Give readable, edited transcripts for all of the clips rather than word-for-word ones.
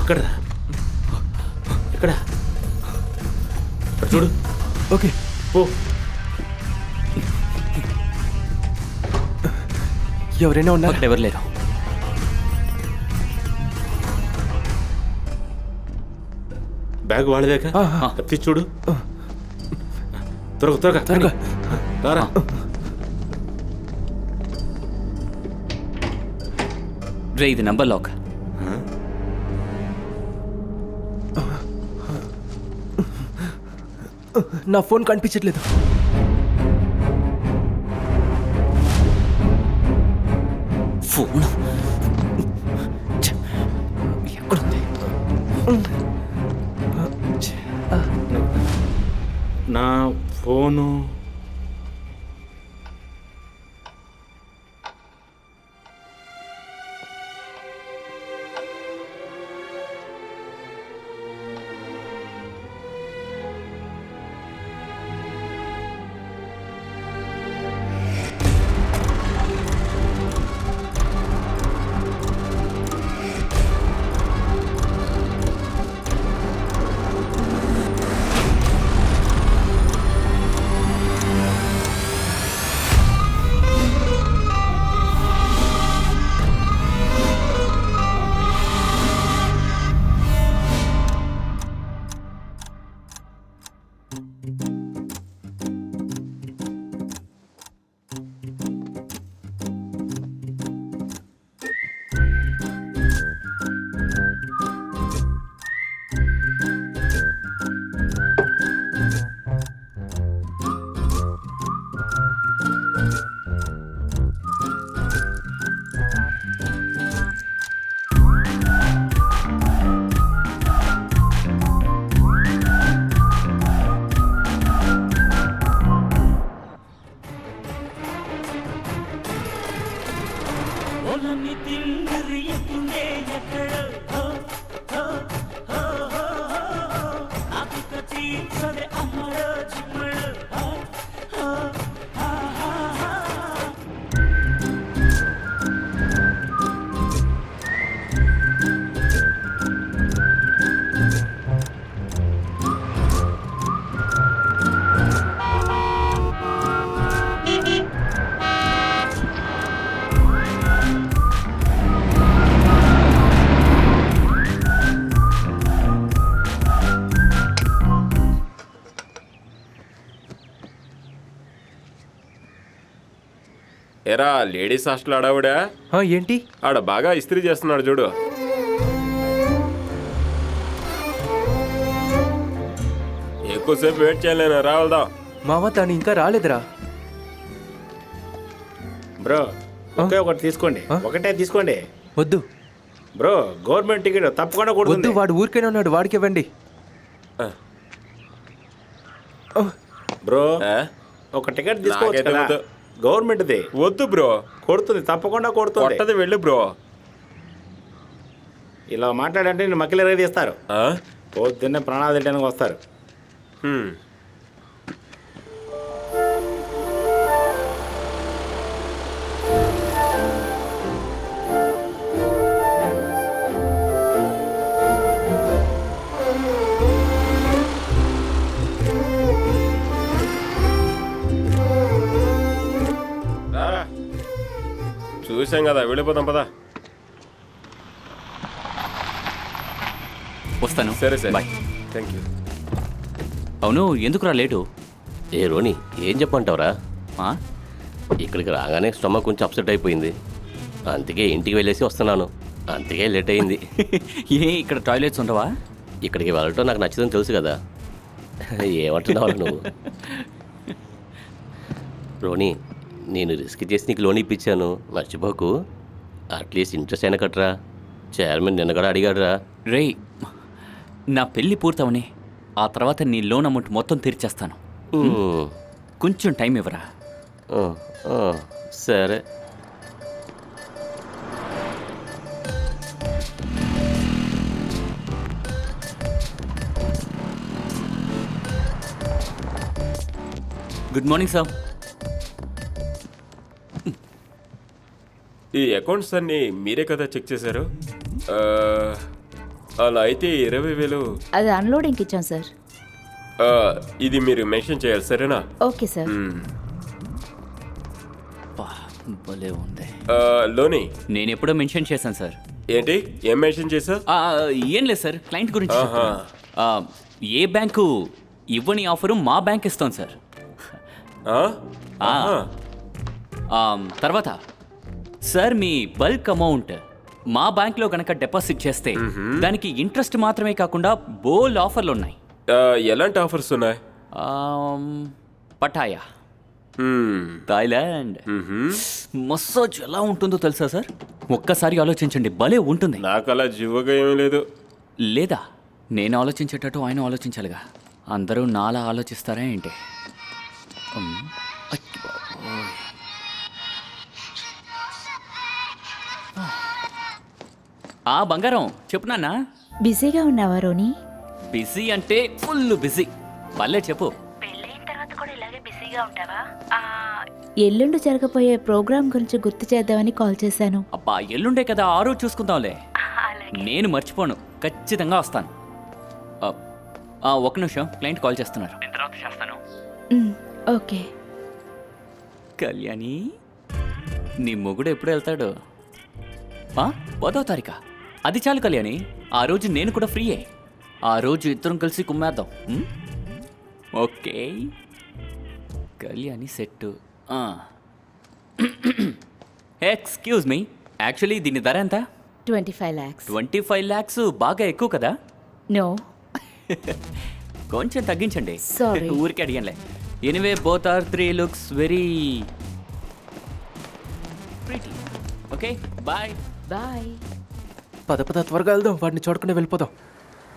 ఎక్కడరా? ఎక్కడ? అక్కడ చూడు. ఓకే పో. ఎవరైనా ఉన్నారు? అక్కడ ఎవరు లేరు. బ్యాగ్ వాడదాక తప్పి చూడు. త్వరగా త్వరగా త్వరగా రారా. రే ఇది నంబర్ లాక్. నా ఫోన్ కనిపించట్లేదు. ఫోన్ ఎక్కడుంది? నా ఫోను ఎరా లేడీస్ హాస్టల్ ఆడావిడా? ఏంటి? ఆడ బాగా ఇస్త్రీ చేస్తున్నాడు చూడు. ఎక్కువసేపు వెయిట్ చేయలేను, రావల్దాం. మామ తను ఇంకా రాలేదురా. బ్రో ఒకే ఒకటి తీసుకోండి. ఒకటే తీసుకోండి. వద్దు బ్రో, గవర్నమెంట్ టికెట్ తప్పకుండా వద్దు, కొడుతుంది. వాడు ఊరికైనా ఉన్నాడు, వాడికి ఇవ్వండి. బ్రో ఆ? ఒక టికెట్ తీసుకోవచ్చు నాకైతే కదా. వద్దు. గవర్నమెంట్ది వద్దు బ్రో, కొడుతుంది, తప్పకుండా కొడుతుంది. కొట్టది వెళ్ళు బ్రో. ఇలా మాట్లాడంటే నేను మక్కిలు తీస్తారు. ఆ? పొద్దున్నే ప్రాణాలు తిట్టడానికి వస్తారు. హ్మ్. రారా. చూసాం కదా, వెళ్ళిపోదాం పదా. వస్తాను. సరే సరే, బాయ్. Thank you. అవును, ఎందుకురా లేటు? ఏ రోని, ఏం చెప్పంటావురా? ఆ? ఇక్కడికి రాగానే స్టమక్ కొంచెం అప్సెట్ అయిపోయింది. అందుకే ఇంటికి వెళ్ళేసి వస్తున్నాను. అందుకే లేట్ అయింది. ఏ ఇక్కడ టాయిలెట్స్ ఉండవా? ఇక్కడికి వెళ్ళటం నాకు నచ్చదని తెలుసు కదా. ఏమంటున్నావు నువ్వు? రోని, నేను రిస్క్ చేసి నీకు లోన్ ఇప్పించాను, మర్చిపోకు. అట్లీస్ట్ ఇంట్రెస్ట్ అయినా కట్టరా. చైర్మన్ నిన్న కూడా అడిగాడురా. రేయ్, నా పెళ్ళి పూర్తవని ఆ తర్వాత నీ లోన్ అమౌంట్ మొత్తం తీర్చేస్తాను. కొంచెం టైం ఇవ్వరా. సరే. Good morning sir. ఈ అకౌంట్స్ అన్ని మీరే కదా చెక్ చేశారు? అలా అయితే 20,000. అది అన్లోడింగ్కి ఇచ్చాం సార్. ఇది మీరు మెన్షన్ చేయాలి, సరేనా? Okay sir. అబ్బా, భలే ఉంది. లోని నేను ఎప్పుడో మెన్షన్ చేశాను సార్. ఏంటి, ఏం మెన్షన్ చేసా? ఏం లేదు సార్, క్లయింట్ గురించి ఆహా. చెప్తున్నా. ఏ బ్యాంకు ఇవ్వని ఆఫరు మా బ్యాంక్ ఇస్తాం సార్. తర్వాత సార్, మీ బల్క్ అమౌంట్ మా బ్యాంక్లో కనుక డిపాజిట్ చేస్తే దానికి ఇంట్రెస్ట్ మాత్రమే కాకుండా బోల్ ఆఫర్లు ఉన్నాయి. ఎలాంటి ఆఫర్స్ ఉన్నాయి? పటాయా, థాయిలాండ్, మసాజ్ ఎలా ఉంటుందో తెలుసా సార్? ఒక్కసారి ఆలోచించండి, భలే ఉంటుంది. నాకు అలా జివ్వగా ఏమీ లేదు. లేదా నేను ఆలోచించేటట్టు ఆయన ఆలోచించాలిగా. అందరూ నాలా ఆలోచిస్తారా ఏంటి? అచ్చి బాబోయ్. బంగారం చెప్పు నాన్న. బిజీగా ఉన్నావా రోని? బిజీ అంటే ఫుల్ బిజీ. పర్లే చెప్పు. పెళ్ళైన తర్వాత కూడా ఇలాగే బిజీగా ఉంటావా? ఎల్లుండి జరగబోయే ప్రోగ్రామ్ గురించి గుర్తు చేద్దామని కాల్ చేశాను. అబ్బా, ఎల్లుండే కదా, ఆ రోజు చూసుకుందాంలే. నేను మర్చిపోను, ఖచ్చితంగా వస్తాను. ఒక నిమిషం, క్లయింట్ కాల్ చేస్తున్నారు. నేను తర్వాత చేస్తాను. ఓకే. కళ్యాణి, నీ మొగుడు ఎప్పుడు వెళ్తాడు? 10వ తారీఖా? అది చాలు కళ్యాణి, ఆ రోజు నేను కూడా ఫ్రీయే. ఆ రోజు ఇద్దరం కలిసి కుమ్మేద్దాం. Okay Kalyani set. Excuse me, actually దీని ధర ఎంత? 25 lakhs. 25 lakhs బాగా ఎక్కువ కదా? నో. కొంచెం తగ్గించండి. Sorry. ఊరికి అడిగానులే. Anyway, both are 3 looks very pretty. Okay, bye. Bye. పద పద, త్వరగా వెళ్దాం, వాడిని చూడకుండా వెళ్ళిపోదాం.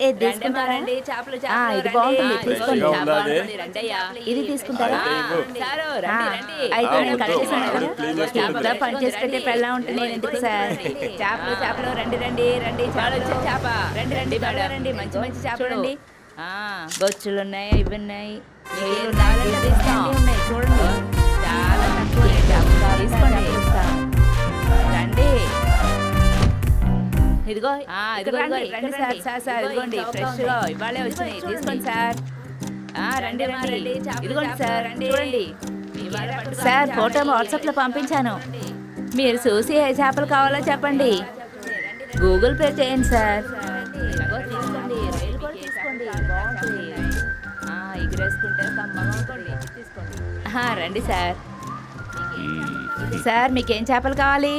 ఇది బాగుంటుంది, తీసుకోండి. ఫ్రెష్గా ఉందా అది? ఇది తీసుకుంటారా? అయితే నేను కట్ చేశాను కదా. చేపగా పని చేసి పెట్టే పెళ్ళా ఉంటుంది. నేను ఎందుకు సార్? చేపలు రండి రండి రండి. చేప రండి రండి రండి. మంచి మంచి చేపలు రండి. బొచ్చులు ఉన్నాయి, ఇవి ఉన్నాయి, ఉన్నాయి చూడండి. చాలా తక్కువ తీసుకోండి. రండి. ఇదిగో రండి సార్. సార్ ఇదిగోండి, ఫ్రెష్ ఇవాళే వచ్చినాయి, తీసుకోండి సార్. రండి రండి. ఇదిగోండి సార్, చూడండి సార్. ఫోటో వాట్సాప్లో పంపించాను, మీరు చూసి ఏ చేపలు కావాలో చెప్పండి. గూగుల్ పే చేయండి సార్. తీసుకోండి, రైలు కూడా తీసుకోండి, బాగుంటుంది. ఎగురేసుకుంటే తీసుకోండి. రండి సార్. సార్, మీకేం చేపలు కావాలి?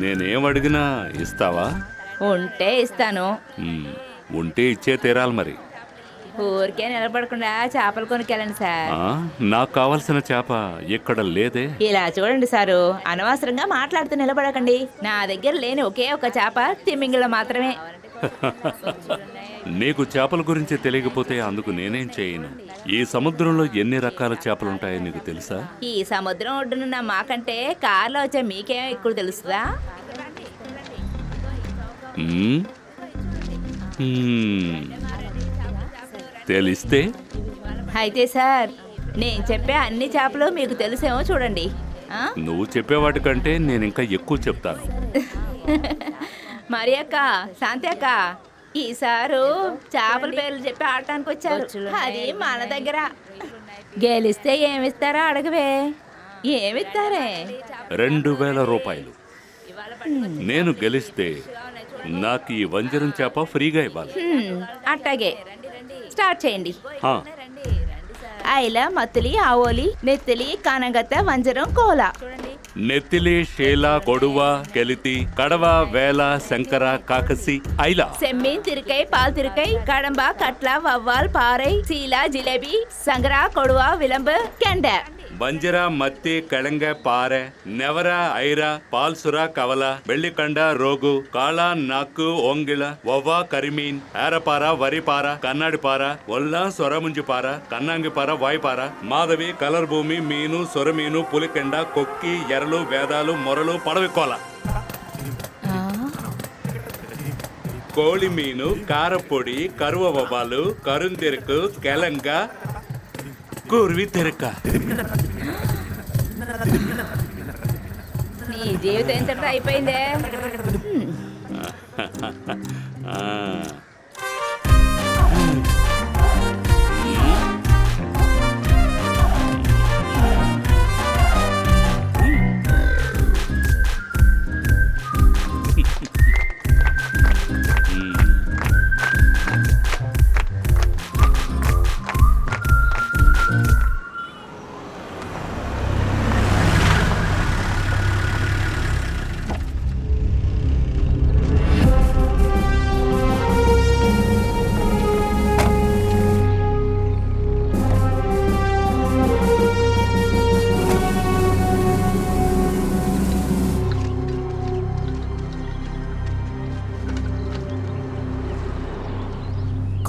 నేనేం అడిగినా ఇస్తావా? ఉంటే ఇస్తాను. ఉంటే ఇచ్చే తీరాలి మరి. ఊరికే నిలబడకుండా చేపలు కొనుక్కెళ్ళండి సార్. నాకు కావాల్సిన చేప ఇక్కడ లేదే. ఇలా చూడండి సారు, అనవసరంగా మాట్లాడుతూ నిలబడకండి. నా దగ్గర లేని ఒకే ఒక చేప తిమ్మింగిలో మాత్రమే. నీకు చేపల గురించి తెలియకపోతే అందుకు నేనేం చేయను. ఈ సముద్రంలో ఎన్ని రకాల చేపలు ఉంటాయో నీకు తెలుసా? ఈ సముద్రం ఒడ్డునున్న మాకంటే కార్లో వచ్చే మీకేం ఎక్కువ తెలుస్తుందా? తెలిస్తే అయితే సార్, నేను చెప్పే అన్ని చేపలు మీకు తెలిసేమో చూడండి. నువ్వు చెప్పేవాటి కంటే నేను ఇంకా ఎక్కువ చెప్తాను. మరి అక్క, శాంతి అక్క, ఈసారు చేపల పేర్లు చెప్పి ఆడటానికి వచ్చారు. అది మన దగ్గర. గెలిస్తే ఏమిస్తారో అడగవే. ఏమిస్తారే? 2,000 రూపాయలు. నేను గెలిస్తే నాకు ఈ వంజరం చేప ఫ్రీగా ఇవ్వాలి. అట్టాగే, స్టార్ట్ చేయండి. హా. ఐల, మత్తులి, ఆవోలి, నెత్తిలి, కానగత్త, వంజరం, కోల. నెత్తిలి, షేల, కొడువ, కెలితి, కడవ, వేల, శంకర, కాకసి, ఐల. సెమ్మీన్, తిరికై, పాల్ తిరికై, కడంబ, కట్ల, వవ్వాల్, పారై, సీల, జిలేబీ, సంగర, కొడువ, విలంబ, కెండ. వంజర, మత్తి, కళంగ, పారె, నెవర, ఐర, పాల్సుర, కవల, ಬೆಳ್ಳಿಕಂಡ, రోగు, కాళ, నాక్కు, ఓంగిళ, ఒవ్వ, కరిమీన్, ఏరపార, వరిపార, కన్నాడిపార, ఒల్ల, సొరముంజిపార, కన్నాంగిపార, వాయిపార, మాధవి, కలర్ భూమి, మీను, సొరమీను, పులికెండ, కొక్కి, ఎరలు, వేదాలు, మొరలు, పడవికోల. కోಳಿ మీను, కారపొడి, కరువ వవ్వాలు, కరుందిరుకు, కెలంగ, కూర్వి తెరక. నీ జీవితం ఎంత అయిపోయిందే.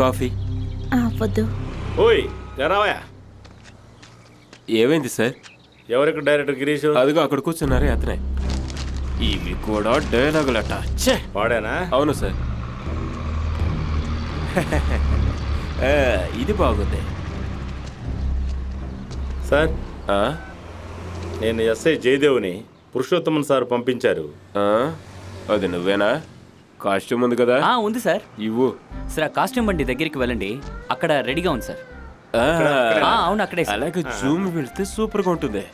కాఫీ వద్దు. ఓయ్ రావయా. ఏమైంది సార్? ఎవరికి డైరెక్టర్ గిరీష్? అదిగో అక్కడ కూర్చున్నారే అతనే. ఇవి కూడా డైలాగులట. ఛే! వాడేనా? అవును సార్. ఇది బాగుంది సార్ ఆ? నేను ఎస్ఐ జయదేవ్ని పురుషోత్తమన్ సార్ పంపించారు. ఆ? అది నువ్వేనా? కాస్ట్యూమ్ ఉంది కదా? ఉంది సార్. ఇవ్వు. సార్ ఆ కాస్ట్యూమ్ బండి దగ్గరికి వెళ్ళండి, అక్కడ రెడీగా ఉంది సార్. అవును అక్కడే సార్. అలాగే జూమ్ వెళ్తే సూపర్గా ఉంటుంది.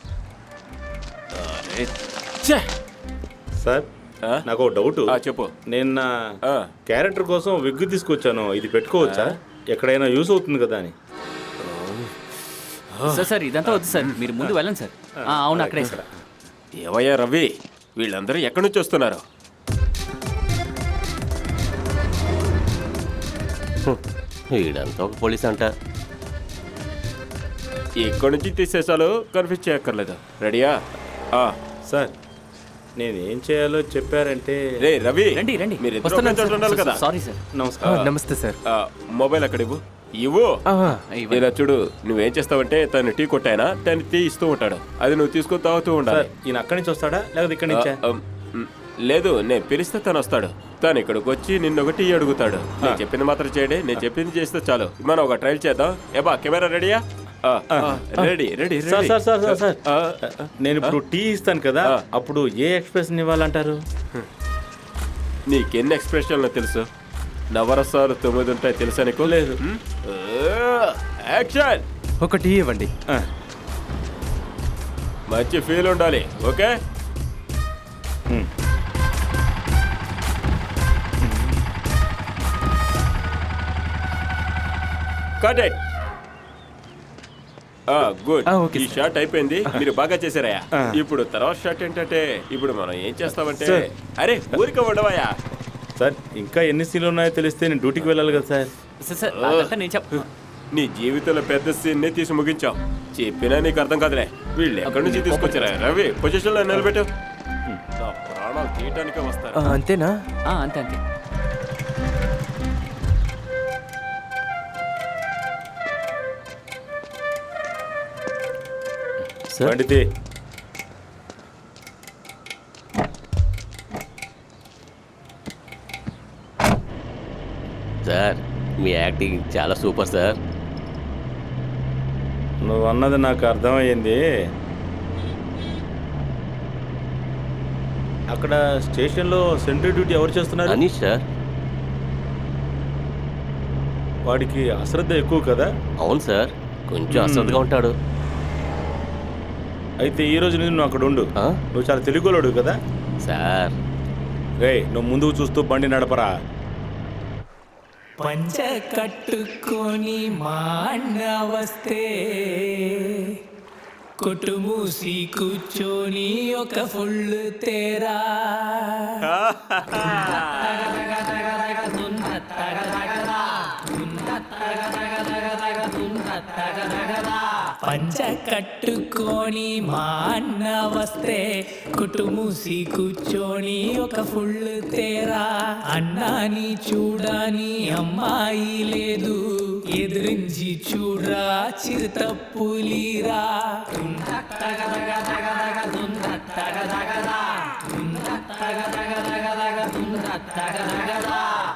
అరే, ఛే! సార్ ఆ? నాకు ఒక డౌట్. చెప్పు. నేను నా ఆ. క్యారెక్టర్ కోసం విగ్ తీసుకొచ్చాను. ఇది పెట్టుకోవచ్చా? ఎక్కడైనా యూస్ అవుతుంది కదా అని. సార్ ఇదంతా వద్దు సార్, మీరు ముందు వెళ్ళండి సార్. అవును అక్కడే సార్. ఏవయ్యా రవి, వీళ్ళందరూ ఎక్కడి నుంచి వస్తున్నారు? వీడంతా ఒక పోలీస్ అంట. ఇక్కడి నుంచి తీసేసాలు, కన్ఫ్యూజ్ చేయక్కర్లేదు. రెడీయా? సార్ నేను ఏం చేయాలో చెప్పారంటే. రే రవి, రండి రండి. మీరు ఇద్దరు వస్తున్నాను ఒకే చోట సార్. ఉండాలి కదా? Sorry sir. నమస్కారం. నమస్తే సార్. మొబైల్ అక్కడ ఇవ్వు. ఇవ్వు. ఇవ్వండి. ఇలా చూడు, నువ్వేం చేస్తావంటే తను టీ కొట్టాయనా తను టీ ఇస్తూ ఉంటాడు, అది నువ్వు తీసుకొని తాగుతూ ఉండాలి. సార్ ఈయన అక్కడి నుంచి వస్తాడా లేకపోతే ఇక్కడి నుంచా? లేదు, నేను పిలిస్తే తను వస్తాడు. తను ఇక్కడికి వచ్చి నిన్ను ఒకటి అడుగుతాడు. నేను చెప్పింది మాత్రం చేయడే, నేను చెప్పింది చేస్తే చాలు. మనం ఒక ట్రైల్ చేద్దాం. ఏబా కెమెరా రెడీయా? Ready ready sir sir sir sir sir ఆ, నేను ఇప్పుడు టీ ఇస్తాను కదా, అప్పుడు ఏ ఎక్స్ప్రెషన్ ఇవ్వాలంటారు? నీకెన్ని ఎక్స్ప్రెషన్లు తెలుసు? నవరసాలు 9 ఉంటాయి తెలుసా నీకు? లేదు. యాక్షన్. ఒక టీ ఇవ్వండి. మంచి ఫీల్ ఉండాలి. Okay. Cut it. Good. Okay ఈ షాట్ అయిపోయింది. మీరు బాగా చేశారయ్యా. ఇప్పుడు తర్వాత షాట్ ఏంటంటే, ఇప్పుడు మనం ఏం చేస్తామంటే, సార్. అరే ఊరికే ఉండవయ్యా. సార్ ఇంకా ఎన్ని సీన్లు ఉన్నాయో తెలిస్తే నేను డ్యూటీకి వెళ్ళాలి కదా సార్. సార్ అదంతా నేను నీ జీవితంలో పెద్ద సీన్ ని తీసి ముగించావు. చెప్పినా నీకు అర్థం కాదులే. వీళ్ళు ఎక్కడి నుంచి తీసుకొచ్చారా? రవి పొజిషన్ లో నిలబెట్టు. నా ప్రాణాలు తీయటానికే వస్తారు. అంతేనా? అంతే అంతే. సార్ పండితే సార్ మీ యాక్టింగ్ చాలా సూపర్ సార్. నువ్వు అన్నది నాకు అర్థమయ్యింది. అక్కడ స్టేషన్లో సెంట్రీ డ్యూటీ ఎవరు చేస్తున్నారు? అనీష్ సార్. వాడికి అశ్రద్ధ ఎక్కువ కదా? అవును సార్, కొంచెం అశ్రద్ధగా ఉంటాడు. అయితే ఈ రోజు నుంచి నువ్వు అక్కడ ఉండు. నువ్వు చాలా తెలుగులోడు కదా సార్. రే, నువ్వు ముందుకు చూస్తూ బండి నడపరా. పంచ కట్టుకొని మా అన్న వస్తే కొట్టుమూసి కూర్చొని ఒక ఫుల్ తేరా పంచ కట్టుకొని మా అన్న వస్తే కుటుమూసి కూర్చొని ఒక ఫుల్ తేరా. అన్నాని చూడని అమ్మాయి లేదు, ఎదిరించి చూడరా చిరుతప్పులీరా.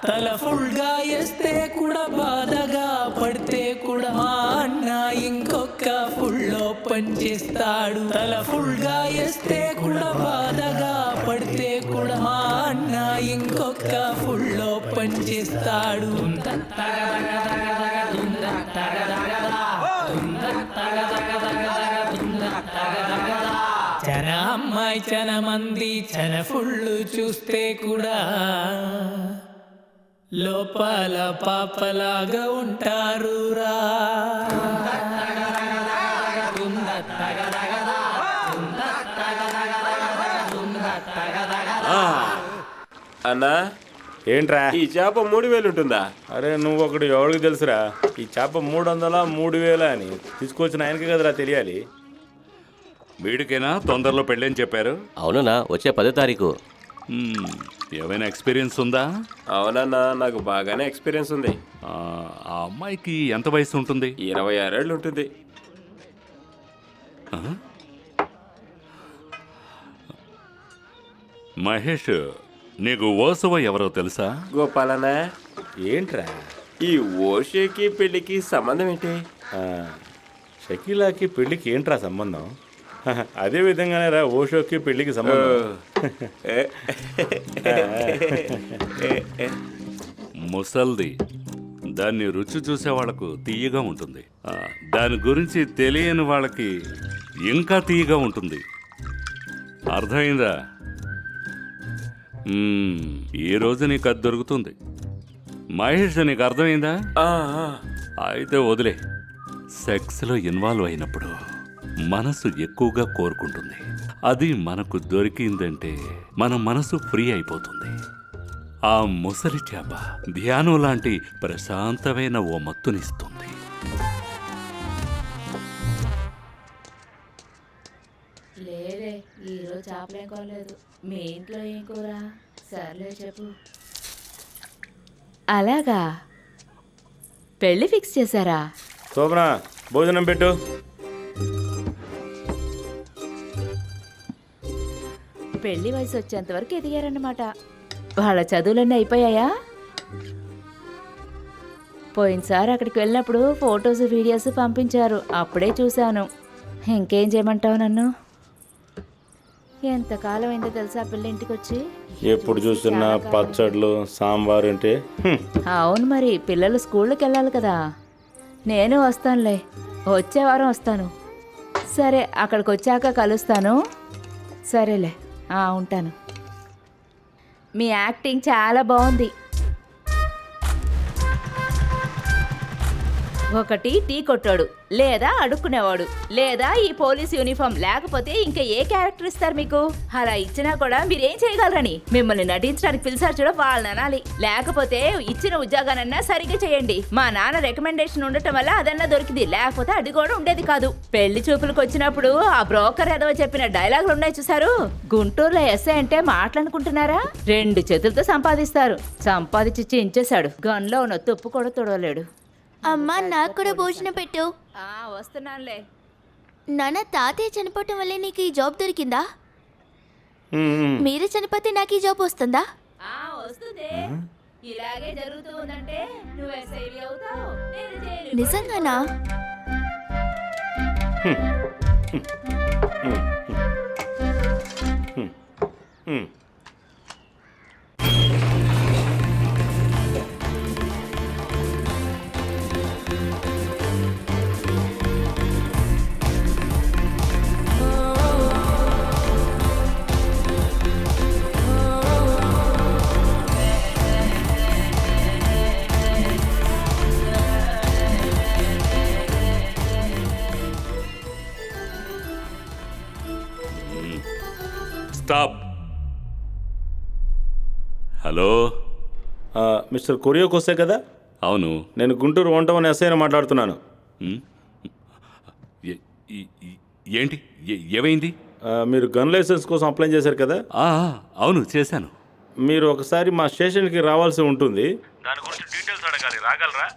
తల ఫుల్గా వేస్తే కూడా బాధగా పడితే కూడా మా అన్న ఇంకొక ఫుల్లో పనిచేస్తాడు. తల ఫుల్గా వేస్తే కూడా బాధగా పడితే కూడా మా అన్న ఇంకొక ఫుల్ ఓపెన్ చేస్తాడు. చన అమ్మాయి చన మంది చన ఫుల్ చూస్తే కూడా లోపల పాపలాగా ఉంటారు రా. అన్నా ఏంట్రా ఈ చేప 3000 ఉంటుందా? అరే నువ్వు ఒకటి ఎవరికి తెలుసురా, ఈ చేప 300 3000 అని తీసుకొచ్చిన ఆయనకి కదరా తెలియాలి. వీడికైనా తొందరలో పెళ్ళని చెప్పారు. అవునన్నా, వచ్చే 10వ తారీఖు. ఏమైనా ఎక్స్పీరియన్స్ ఉందా? అవునన్నా, నాకు బాగానే ఎక్స్పీరియన్స్ ఉంది. ఆ అమ్మాయికి ఎంత వయసు ఉంటుంది? 26 ఏళ్ళు ఉంటుంది. మహేష్, నీకు ఓసవ ఎవరో తెలుసా? గోపాలనా, ఏంట్రా ఈ ఓషేకి పెళ్లికి సంబంధం ఏంటి? షకీలాకి పెళ్ళికి ఏంట్రా సంబంధం? అదే విధంగానే రా ఓషోకి పెళ్ళికి సంబంధం. ముసల్ది దాన్ని రుచి చూసే వాళ్ళకు తీయగా ఉంటుంది. దాని గురించి తెలియని వాళ్ళకి ఇంకా తీయగా ఉంటుంది. అర్థమైందా? ఈ రోజు నీకు అది దొరుకుతుంది. మహేష్, నీకు అర్థమైందా? అయితే వదిలే. సెక్స్లో ఇన్వాల్వ్ అయినప్పుడు మనసు ఎక్కువగా కోరుకుంటుంది. అది మనకు దొరికిందంటే మన మనసు ఫ్రీ అయిపోతుంది. ఆ ముసలి చేప ధ్యానం లాంటి ప్రశాంతమైన ఓ మత్తునిస్తుంది. లేదే, ఈరోజు చేపలేం కోలేదు. మీ ఇంట్లో ఏం కూర? సర్లే చెప్పు. అలాగా, పెళ్ళి ఫిక్స్ చేశారా? శోభనా, భోజనం పెట్టు. పెళ్లి వయసు వచ్చేంత వరకు ఎదిగారన్నమాట. వాళ్ళ చదువులన్నీ అయిపోయాయా? పోయినసారి అక్కడికి వెళ్ళినప్పుడు ఫొటోస్ వీడియోస్ పంపించారు, అప్పుడే చూశాను. ఇంకేం చేయమంటావు నన్ను? ఎంతకాలం అయిందో తెలుసా పిల్లింటికి వచ్చి? ఎప్పుడు చూస్తున్నా పచ్చళ్ళు సాంబార్ అంటే. అవును, మరి పిల్లలు స్కూళ్ళకి వెళ్ళాలి కదా. నేను వస్తానులే, వచ్చే వారం వస్తాను. సరే, అక్కడికి వచ్చాక కలుస్తాను. సరేలే, ఉంటాను. మీ యాక్టింగ్ చాలా బాగుంది. ఒకటి టీ కొట్టాడు, లేదా అడుక్కునేవాడు, లేదా ఈ పోలీస్ యూనిఫామ్, లేకపోతే ఇంకా ఏ క్యారెక్టర్ ఇస్తారు మీకు? అలా ఇచ్చినా కూడా మీరేం చేయగలరని మిమ్మల్ని నటించడానికి పిలిచారు చూడ, వాళ్ళని అనాలి. లేకపోతే ఇచ్చిన ఉద్యోగానన్నా సరిగ్గా చేయండి. మా నాన్న రికమెండేషన్ ఉండటం వల్ల అదన్నా దొరికింది, లేకపోతే అది కూడా ఉండేది కాదు. పెళ్లి చూపులకు వచ్చినప్పుడు ఆ బ్రోకర్ ఏదో చెప్పిన డైలాగులు ఉన్నాయి చూసారు? గుంటూరులో ఎస్ఐ అంటే మాట్లాడుకుంటున్నారా? 2 చేతులతో సంపాదిస్తారు. సంపాదించి చించేశాడు. గన్లో ఉన్న తుప్పు కూడా తుడవలేడు. అమ్మా, నాకు కూడా భోజనం పెట్టు. వస్తున్నానులే. నాన్న, తాతయ్య చనిపోవటం వల్లే నీకు ఈ జాబ్ దొరికిందా? మీరే చనిపోతే నాకు ఈ జాబ్ వస్తుందా? వస్తుంది. ఇలాగే జరుగుతూ ఉందంటే నువ్వు ఎస్ఐవి అవుతావు, నేను జైలుకి నిజంగానా? స్టాప్. హలో, మిస్టర్ కొరియోకోసే కదా? అవును. నేను గుంటూరు 1 ఎస్ఐని మాట్లాడుతున్నాను. ఏంటి, ఏమైంది? మీరు గన్ లైసెన్స్ కోసం అప్లై చేశారు కదా? అవును, చేశాను. మీరు ఒకసారి మా స్టేషన్కి రావాల్సి ఉంటుంది. దాని గురించి డీటెయిల్స్ అడగాలి, రాగలరా?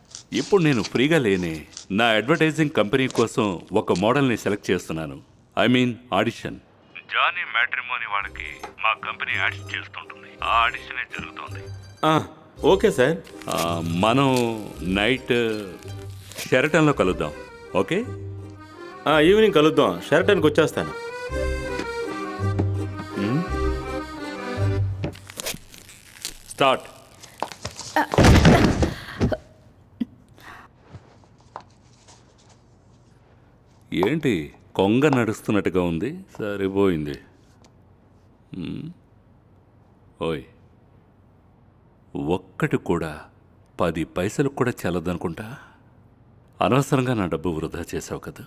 ఇప్పుడు నేను ఫ్రీగా లేనే. నా అడ్వర్టైజింగ్ కంపెనీ కోసం ఒక మోడల్ని సెలెక్ట్ చేస్తున్నాను. I mean audition. Johnny matrimony వాళ్ళకి మా కంపెనీ యాడ్స్ చేస్తుంటుంది. ఆ ఆడిషనే జరుగుతుంది. Okay sir. మనం నైట్ షెరటన్లో కలుద్దాం, ఓకే? ఈవినింగ్ కలుద్దాం. షెరటన్కి వచ్చేస్తాను. స్టార్ట్. ఏంటి కొంగ నడుస్తున్నట్టుగా ఉంది? సరిపోయింది. ఓయ్, ఒక్కటి కూడా 10 పైసలకు కూడా చెల్లదనుకుంటా. అనవసరంగా నా డబ్బు వృధా చేసావు కదా.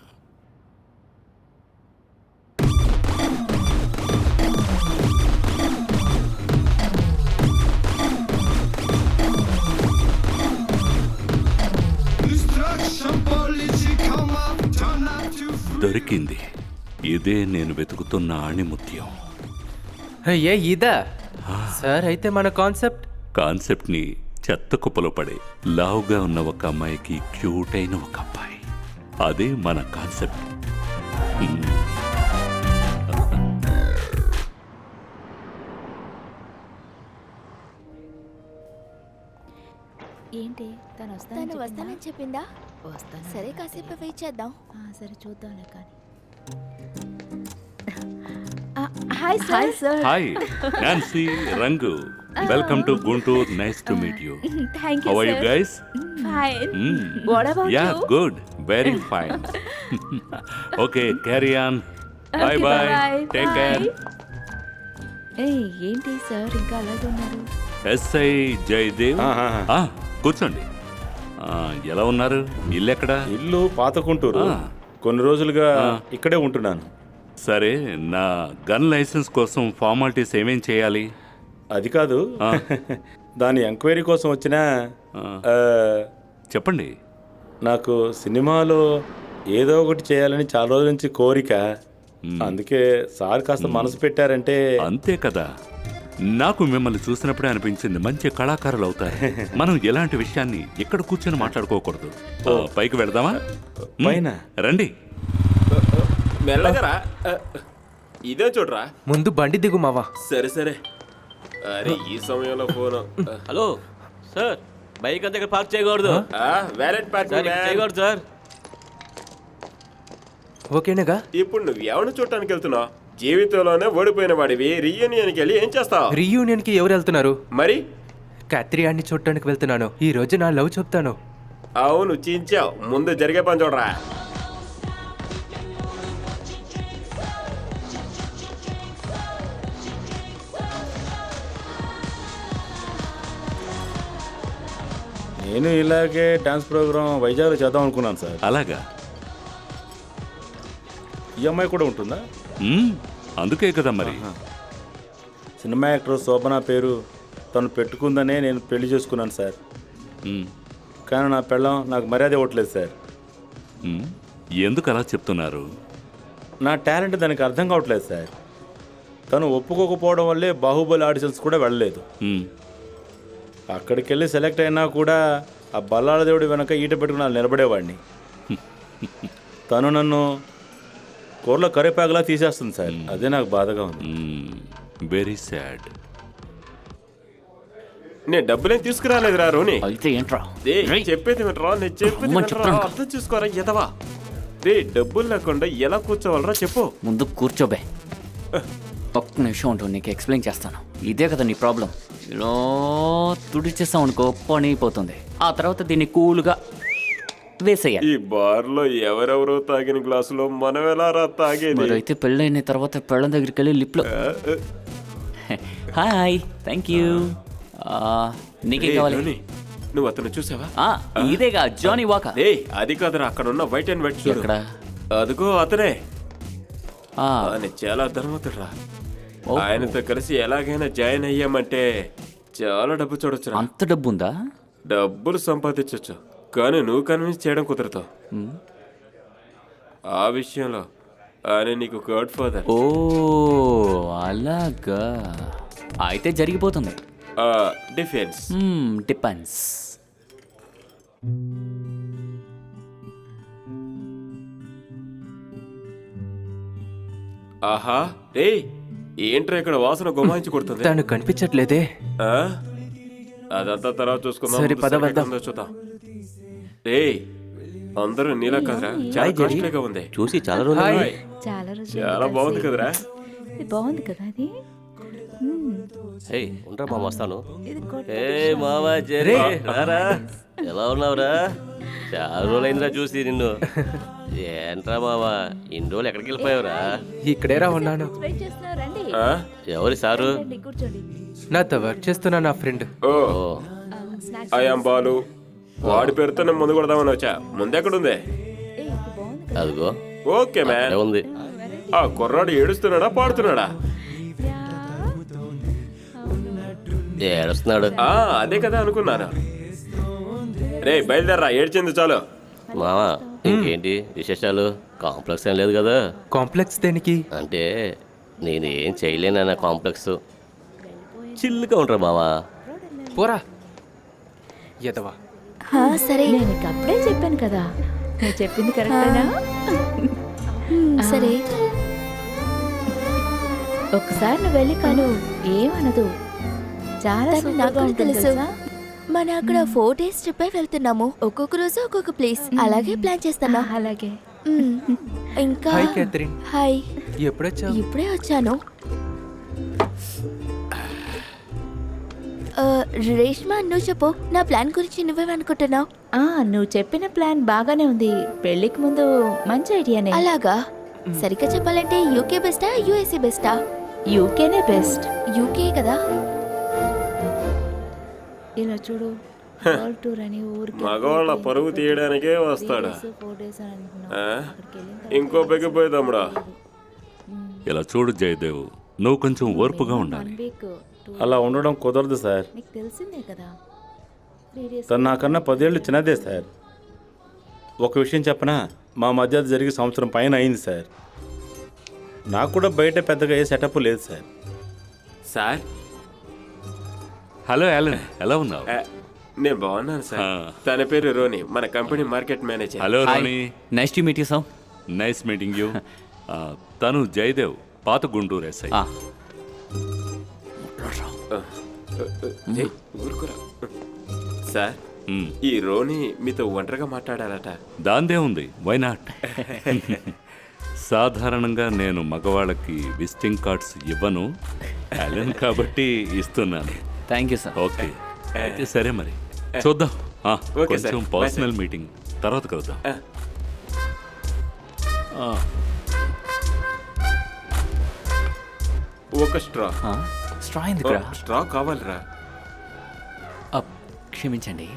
దొరికింది. ఇదే నేను వెతుకుతున్న ఆణిముత్యం. ఏ ఇదా సార్? అయితే మన కాన్సెప్ట్ని చెత్త కుప్పలో పడే లావుగా ఉన్న ఒక అమ్మాయికి క్యూట్ అయిన ఒక అబ్బాయి, అదే మన కాన్సెప్ట్. ఏంటి తను తను వస్తానని చెప్పిందా? వస్తాను. సరే, కాసేపు వెయిట్ చేద్దాం. సరే చూద్దాంలే కానీ. Hi sir. Hi Nancy, Rangu, welcome to Guntur. Nice to meet you. Thank how you are you sir. Guys? Fine. What about ya, you? Good, very fine. Okay, carry on. Bye Okay, bye, bye. Take care. ఏంటి sir ఇంకా అలాగే ఉన్నారు? SI Jayadev. ఆ, కూర్చోండి. ఎలా ఉన్నారు? ఇల్లు ఎక్కడ? ఇల్లు పాతకుంటూరు. ఆ. కొన్ని రోజులుగా ఇక్కడే ఉంటున్నాను. సరే, నా గన్ లైసెన్స్ కోసం ఫార్మాలిటీస్ ఏమేం చేయాలి? అది కాదు, దాని ఎంక్వైరీ కోసం వచ్చిన చెప్పండి. నాకు సినిమాలో ఏదో ఒకటి చేయాలని చాలా రోజుల నుంచి కోరిక. అందుకే సార్ కాస్త మనసు పెట్టారంటే. అంతే కదా, నాకు మిమ్మల్ని చూసినప్పుడే అనిపించింది మంచి కళాకారులు అవుతారు. మనం ఎలాంటి విషయాన్ని ఇక్కడ కూర్చొని మాట్లాడుకోకూడదు. పైకి వెళదామా? పైన రండి. మెల్లగరా. ఇదే చూడరా. ముందు బండి దిగు మావా. సరే సరే. అరే ఈ సమయంలో ఫోను. హలో సార్, బైక్ అంత దగ్గర పార్క్ చేయకూడదు. వ్యాలెట్ సార్, ఇక్కడ పార్కింగ్. చేయకూడదు సార్. ఓకేనాగా? ఇప్పుడు నువ్వు ఎవరిని చూడటానికి వెళ్తున్నావు? జీవితంలోనే ఓడిపోయిన వాడివి రీయూనియన్కి వెళ్ళి ఏం చేస్తావు? రీయూనియన్ కి ఎవరు వెళ్తున్నారు? మరి కత్రియాన్ని చూడటానికి వెళ్తున్నాను. ఈ రోజు నా లవ్ చెప్తాను. అవును, చించావు. ముందు జరిగే పని చూడరా. నేను ఇలాగే డాన్స్ ప్రోగ్రామ్ వైజాగ్లో చేద్దాం అనుకున్నాను సార్. అలాగా? ఈ అమ్మాయి కూడా ఉంటుందా? అందుకే కదా మరి. సినిమా యాక్టర్ శోభన పేరు తను పెట్టుకుందనే నేను పెళ్లి చేసుకున్నాను సార్. కానీ నా పెళ్ళం నాకు మర్యాద ఇవ్వట్లేదు సార్. ఎందుకు అలా చెప్తున్నారు? నా టాలెంట్ దానికి అర్థం కావట్లేదు సార్. తను ఒప్పుకోకపోవడం వల్లే బాహుబలి ఆడిషన్స్ కూడా వెళ్ళలేదు. అక్కడికి వెళ్ళి సెలెక్ట్ అయినా కూడా ఆ బల్లాల దేవుడి వెనక ఈట పెట్టుకుని వాళ్ళు నిలబడేవాడిని. తను నన్ను కూరలో కరివేపాకులా తీసేస్తుంది సార్. అదే నాకు బాధగా ఉంది. Very sad. నేను డబ్బులేం తీసుకురాలేదురా రోని. అయితే ఏంట్రా? చెప్పేది వినరా, నేను చెప్పేది వినరా, అర్థం చూసుకోరా ఎదవా. రే, డబ్బులు లేకుండా ఎలా కూర్చోవాలరా చెప్పు. ముందు కూర్చోబే. ఒక్క నిమిషం ఉంటుంది, నీకు ఎక్స్ప్లెయిన్ చేస్తాను. ఇదే కదా నీ ప్రాబ్లం. ఇలా తుడిచేస్తాం అనుకో, పని అయిపోతుంది. ఆ తర్వాత దీన్ని కూల్గా వేసేయాలి. ఈ బార్లో ఎవరెవరో తాగిన గ్లాసులో మనం ఎలా రా తాగేది? మరైతే పెళ్ళైన తర్వాత పెళ్ళం దగ్గరికి వెళ్ళి లిప్లో హాయ్, థ్యాంక్ యూ. నీకేం కావాలి? నువ్వు అతను చూసావా? ఇదేగా జానీ వాకా. అది కాదురా, అక్కడ ఉన్న వైట్ అండ్ వైట్ చూడు. ఎక్కడ? అదిగో అతనే. ఆయన చాలా ధర్మతుడురా. ఆయనతో కలిసి ఎలాగైనా జాయిన్ అయ్యామంటే చాలా డబ్బు చూడొచ్చు. అంత డబ్బు ఉందా? డబ్బులు సంపాదించవచ్చు, కానీ నువ్వు కన్విన్స్ చేయడం కుదరదు. ఆ విషయంలో ఆయన నీకు గాడ్ ఫాదర్. ఓ అలాగా, అయితే జరిగిపోతుంది. Defence depends. ఆహా, రే ఏంట్రా ఇక్కడ వాసన గుమాయించి కొడుతుంది? తను కనిపించట్లేదే. అదంతా తర్వాత చూసుకుందాం. సరే, పద వెళ్దాం. చూద్దాం. రే అందరూ నీలా కదరా, చాలా కాస్ట్లీగా ఉంది. చూసి చాలా రోజులు. చాలా రోజులు. చాలా బాగుంది కదరా. బాగుంది కదా అది. హే ఉండరా మామ వస్తాను. ఇది కొట్టు. ఏ మావా జరే రారా, ఎలా ఉన్నావురా? చాలా రోజులైందిరా చూసి నిన్ను. ఏంట్రా మావా ఇన్ని రోజులు ఎక్కడికి వెళ్ళిపోయావురా? ఇక్కడేరా ఉన్నాను. వెయిట్ చేస్తున్నారు, రండి. ఆ? ఎవరి సారు? రండి, కూర్చోండి. నాతో వర్క్ చేస్తున్నా నా ఫ్రెండ్. ఓ ఓ స్నాక్స్ ఐఎమ్ బాలు. వాడి పేరుతో నేను ముందు కొడదామని వచ్చా. ముందెక్కడుంది? ఇది బాగుంది. అదిగో ఓకే మ్యాన్. అక్కడే ఉంది. ఆ కుర్రాడు ఏడుస్తున్నాడా పాడుతున్నాడా? ఏడుస్తున్నాడు. ఆ, అదే కదా అనుకున్నాను. రే బయలుదేరరా, ఏడ్చింది చాలు. మావా ఇంకేంటి విశేషాలు? కాంప్లెక్స్ ఏం లేదు కదా? కాంప్లెక్స్ దేనికి? అంటే నేనేం చేయలేనన్న కాంప్లెక్స్. చిల్లుగా ఉంటారా మావా? పోరా ఎదవా. సరే నేను నీకు అప్పుడే చెప్పాను కదా, నువ్వు చెప్పింది కరెక్టేనా? సరే. ఒక్కసారి నువ్వు వెళ్ళి కలు, ఏమనదు. చాలా తను సూపర్గా నాకు కూడా ఉంటుంది తెలుసు. తెలుసా? మన అక్కడ 4 days ట్రిప్ వెళ్తున్నాము. ఒక్కొక్క రోజు ఒక్కొక్క ప్లేస్ అలాగే ప్లాన్ చేస్తాను. అలాగే. ఇంకా హాయ్ క్యాథరిన్, హాయ్. ఎప్పుడొచ్చావు? ఇప్పుడే వచ్చాను. రేష్మా నువ్వు చెప్పు, నా ప్లాన్ గురించి నువ్వేమనుకుంటున్నావు? నువ్వు చెప్పిన ప్లాన్ బాగానే ఉంది. పెళ్లికి ముందు మంచి ఐడియానే. అలాగా? సరిగ్గా చెప్పాలంటే యూకే బెస్టా యూఎస్ఏ బెస్టా? యూకేనే బెస్ట్. యూకే కదా? ఇలా చూడు, వరల్డ్ టూర్ అని ఊరికి మగవాళ్ళ పరువు తీయడానికే వస్తాడా? 4 days అని అంటున్నావు. ఆ? అక్కడికి వెళ్ళిన ఇంకో పెగ్గిపోయి తమ్ముడా. ఇలా చూడు జయదేవ్, నువ్వు కొంచెం ఓర్పుగా ఉండాలి. వీక్ అలా ఉండడం కుదరదు సార్. నీకు తెలిసిందే కదా. 3 days తను నాకన్నా 10 ఏళ్ళు చిన్నదే సార్. ఒక విషయం చెప్పనా, మా మధ్య అది జరిగి సంవత్సరం పైన అయింది సార్. నాకు కూడా బయట పెద్దగా ఏ సెటప్ లేదు సార్. సార్ హలో యాలన్, ఎలా ఉన్నావు? నేను బాగున్నాను సార్. ఆ. తన పేరు రోని, మన company market manager. Hello Roni, nice to meet you sir. Nice meeting you. తను జయదేవ్, పాత గుంటూరు ఎస్ఐ. ఏయ్, ఊరుకోరా. సార్ ఈ రోని మీతో ఒంటరిగా మాట్లాడాలట. దాందే ఉంది, వై నాట్? సాధారణంగా నేను మగవాళ్ళకి విజిటింగ్ కార్డ్స్ ఇవ్వను, యాలన్ కాబట్టి ఇస్తున్నాను. Thank you sir. ఓకే అయితే సరే మరి చూద్దాం. Okay sir. కొంచెం బాయ్ పర్సనల్ మీటింగ్ తర్వాత కలుద్దాం. ఒక స్ట్రా. స్ట్రా ఎందుకురా? స్ట్రా కావాలిరా. క్షమించండి.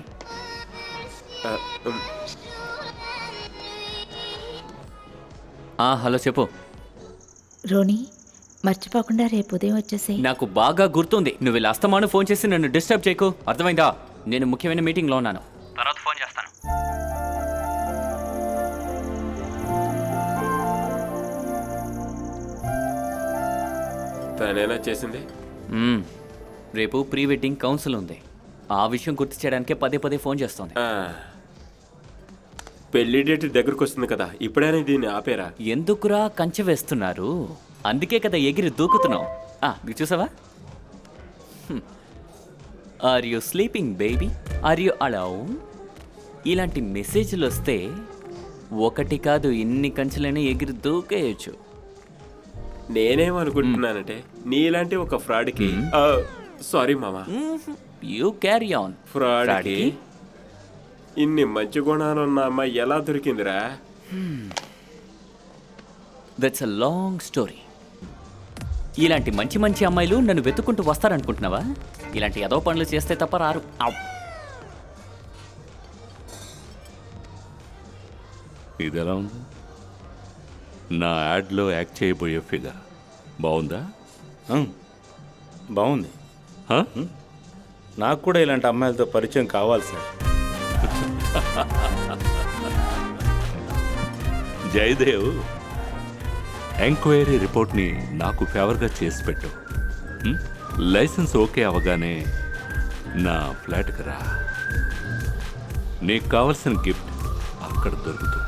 హలో చెప్పు. రోని, మర్చిపోకుండా రేపు ఉదయం వచ్చేసి. నాకు బాగా గుర్తుంది, నువ్వు ఇలా అస్తమాను ఫోన్ చేసి నన్ను డిస్టర్బ్ చేయకు, అర్థమైందా? నేను ముఖ్యమైన మీటింగ్లో ఉన్నాను, తర్వాత ఫోన్ చేస్తాను. తనేనా చేసింది? రేపు ప్రీ వెడ్డింగ్ కౌన్సిల్ ఉంది, ఆ విషయం గుర్తు చేయడానికే పదే పదే ఫోన్ చేస్తోంది. పెళ్లి డేట్ దగ్గరకు వస్తుంది కదా, ఇప్పుడైనా దీన్ని ఆపేరా? ఎందుకురా కంచె వేస్తున్నారు? అందుకే కదా ఎగిరి దూకుతున్నావు. నీకు చూసావా? Are you sleeping baby, are you alone? ఇలాంటి మెసేజ్లు వస్తే ఒకటి కాదు ఇన్ని కంచెలైనా ఎగిరి దూకేయచ్చు. నేనేమనుకుంటున్నానంటే నీలాంటి ఒక ఫ్రాడ్కి, సారీ మామా, యూ క్యారీ ఆన్. ఫ్రాడ్కి ఇన్ని మంచి గుణాలున్న అమ్మాయి ఎలా దొరికిందిరా? That's a long story. ఇలాంటి మంచి మంచి అమ్మాయిలు నన్ను వెతుక్కుంటూ వస్తారనుకుంటున్నావా? ఇలాంటి ఏదో పనులు చేస్తే తప్ప రారు. ఇది ఎలా ఉంది? నా యాడ్లో యాక్ట్ చేయబోయే ఫిగర్ బాగుందా? బాగుంది. నాకు కూడా ఇలాంటి అమ్మాయిలతో పరిచయం కావాలి సార్. జయదేవ్, ఎంక్వైరీ రిపోర్ట్ని నాకు ఫేవర్గా చేసి పెట్టు. లైసెన్స్ ఓకే అవగానే నా ఫ్లాట్కి రా. నీకు కావలసిన గిఫ్ట్ అక్కడ దొరుకుతుంది.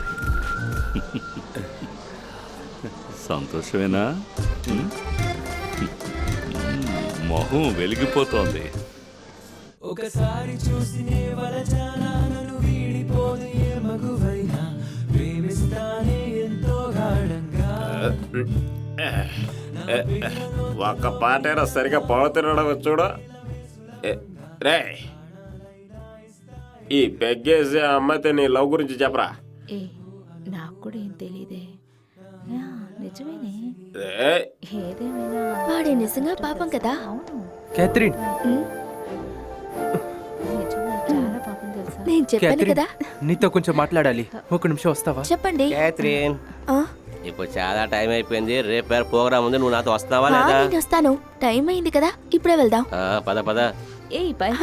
సంతోషమేనా? మొహం వెలిగిపోతోంది. ఒకసారి చూసినే వలచానను వీడిపోదు ఏ మగువైనా ప్రేమిస్తానే ఎంతో గాఢంగా ఒక్క పాటైనా సరిగా పాడుతున్నాడు చూడు. రే, ఈ పెగ్గేసి అమ్మాయితో నీ లవ్ గురించి చెప్పరా. ఏ నాకు కూడా ఏం తెలీదే. నిజమేనే. ఏదేమైనా వాడే నిజంగా పాపం కదా. అవును, క్యాథరిన్, నిజంగా చాలా పాపం తెలుసా. నేను చెప్పాను క్యాథరిన్, కదా. నీతో కొంచెం మాట్లాడాలి. ఒక నిమిషం వస్తావా? చెప్పండి. క్యాథరిన్, ఆ, ఇప్పుడు చాలా టైం అయిపోయింది. రేపు వేరే ప్రోగ్రామ్ ఉంది. నువ్వు నాతో వస్తావా లేదా? నేను వస్తాను. టైం అయింది కదా, ఇప్పుడే వెళ్దాం. పద పద.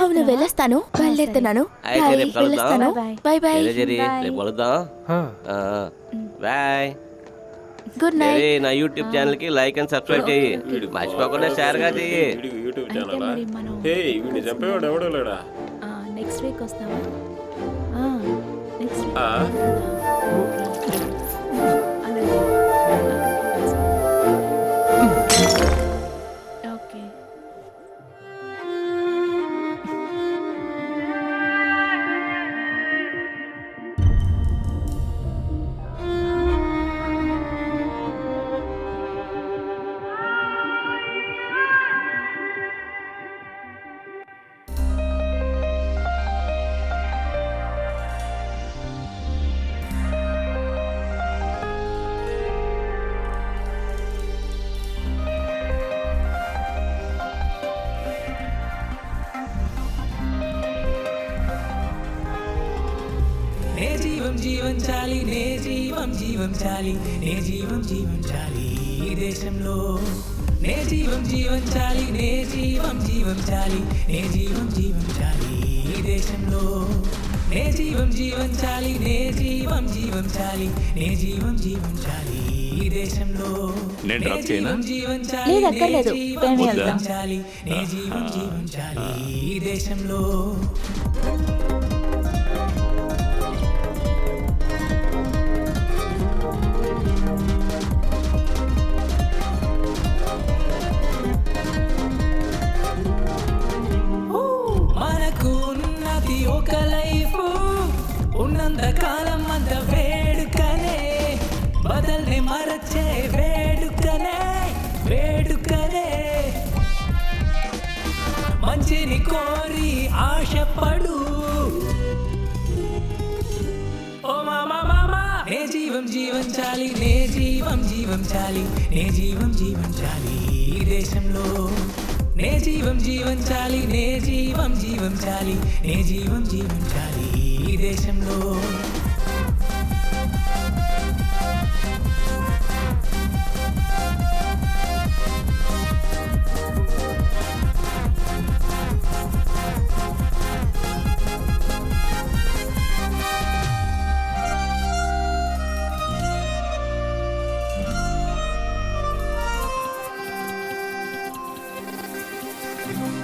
అవును, వెళ్ళొస్తాను. బయలుదేరుతున్నాను. అయితే బాయ్, రేపు కలుద్దాం. వెళ్ళొస్తాను. Bye bye. జరి రేపు కలుద్దాం. బాయ్. Good night. జరి, నా యూట్యూబ్ ఛానల్ కి లైక్ అండ్ సబ్స్క్రైబ్ చెయ్యి. మర్చిపోకుండా షేర్ గా చెయ్యి. యూట్యూబ్ అయితే ఛానల్ మరి మనం వీడిని చంపేవాడు ఎవడో లేడా. నెక్స్ట్ వీక్ వస్తావా? నెక్స్ట్ వీక్ ఆ. అలాగే. ఓకే. నే జీవం జీవించాలి, నే జీవం జీవించాలి, నే జీవం జీవించాలి ఈ దేశంలో. నే జీవం జీవించాలి, నే జీవం జీవించాలి, నే జీవం జీవించాలి ఈ దేశంలో. నే జీవం జీవించాలి, నే జీవం జీవించాలి, నే జీవం జీవించాలి ఈ దేశంలో. నేను డ్రాప్ చేయనా? జీవించాలి, లేదు, అక్కర్లేదు. నే జీవం ప్రేమి జీవించాలి, నే జీవం జీవించాలి ఈ దేశంలో. మనకు ఉన్నది ఒక లైఫ్, ఉన్నంత కాలం అంత వేడుకనే, బదల్ని మరచే వేడుకనే, వేడుకనే. మంచిని కోరి ఆశపడు, ఓ మామా మామా. నే జీవం జీవించాలి, నే జీవం జీవించాలి, నే జీవం జీవించాలి ఈ దేశంలో. నే జీవం జీవించాలి, నే జీవం జీవించాలి, నే జీవం జీవించాలి ఈ దేశంలో.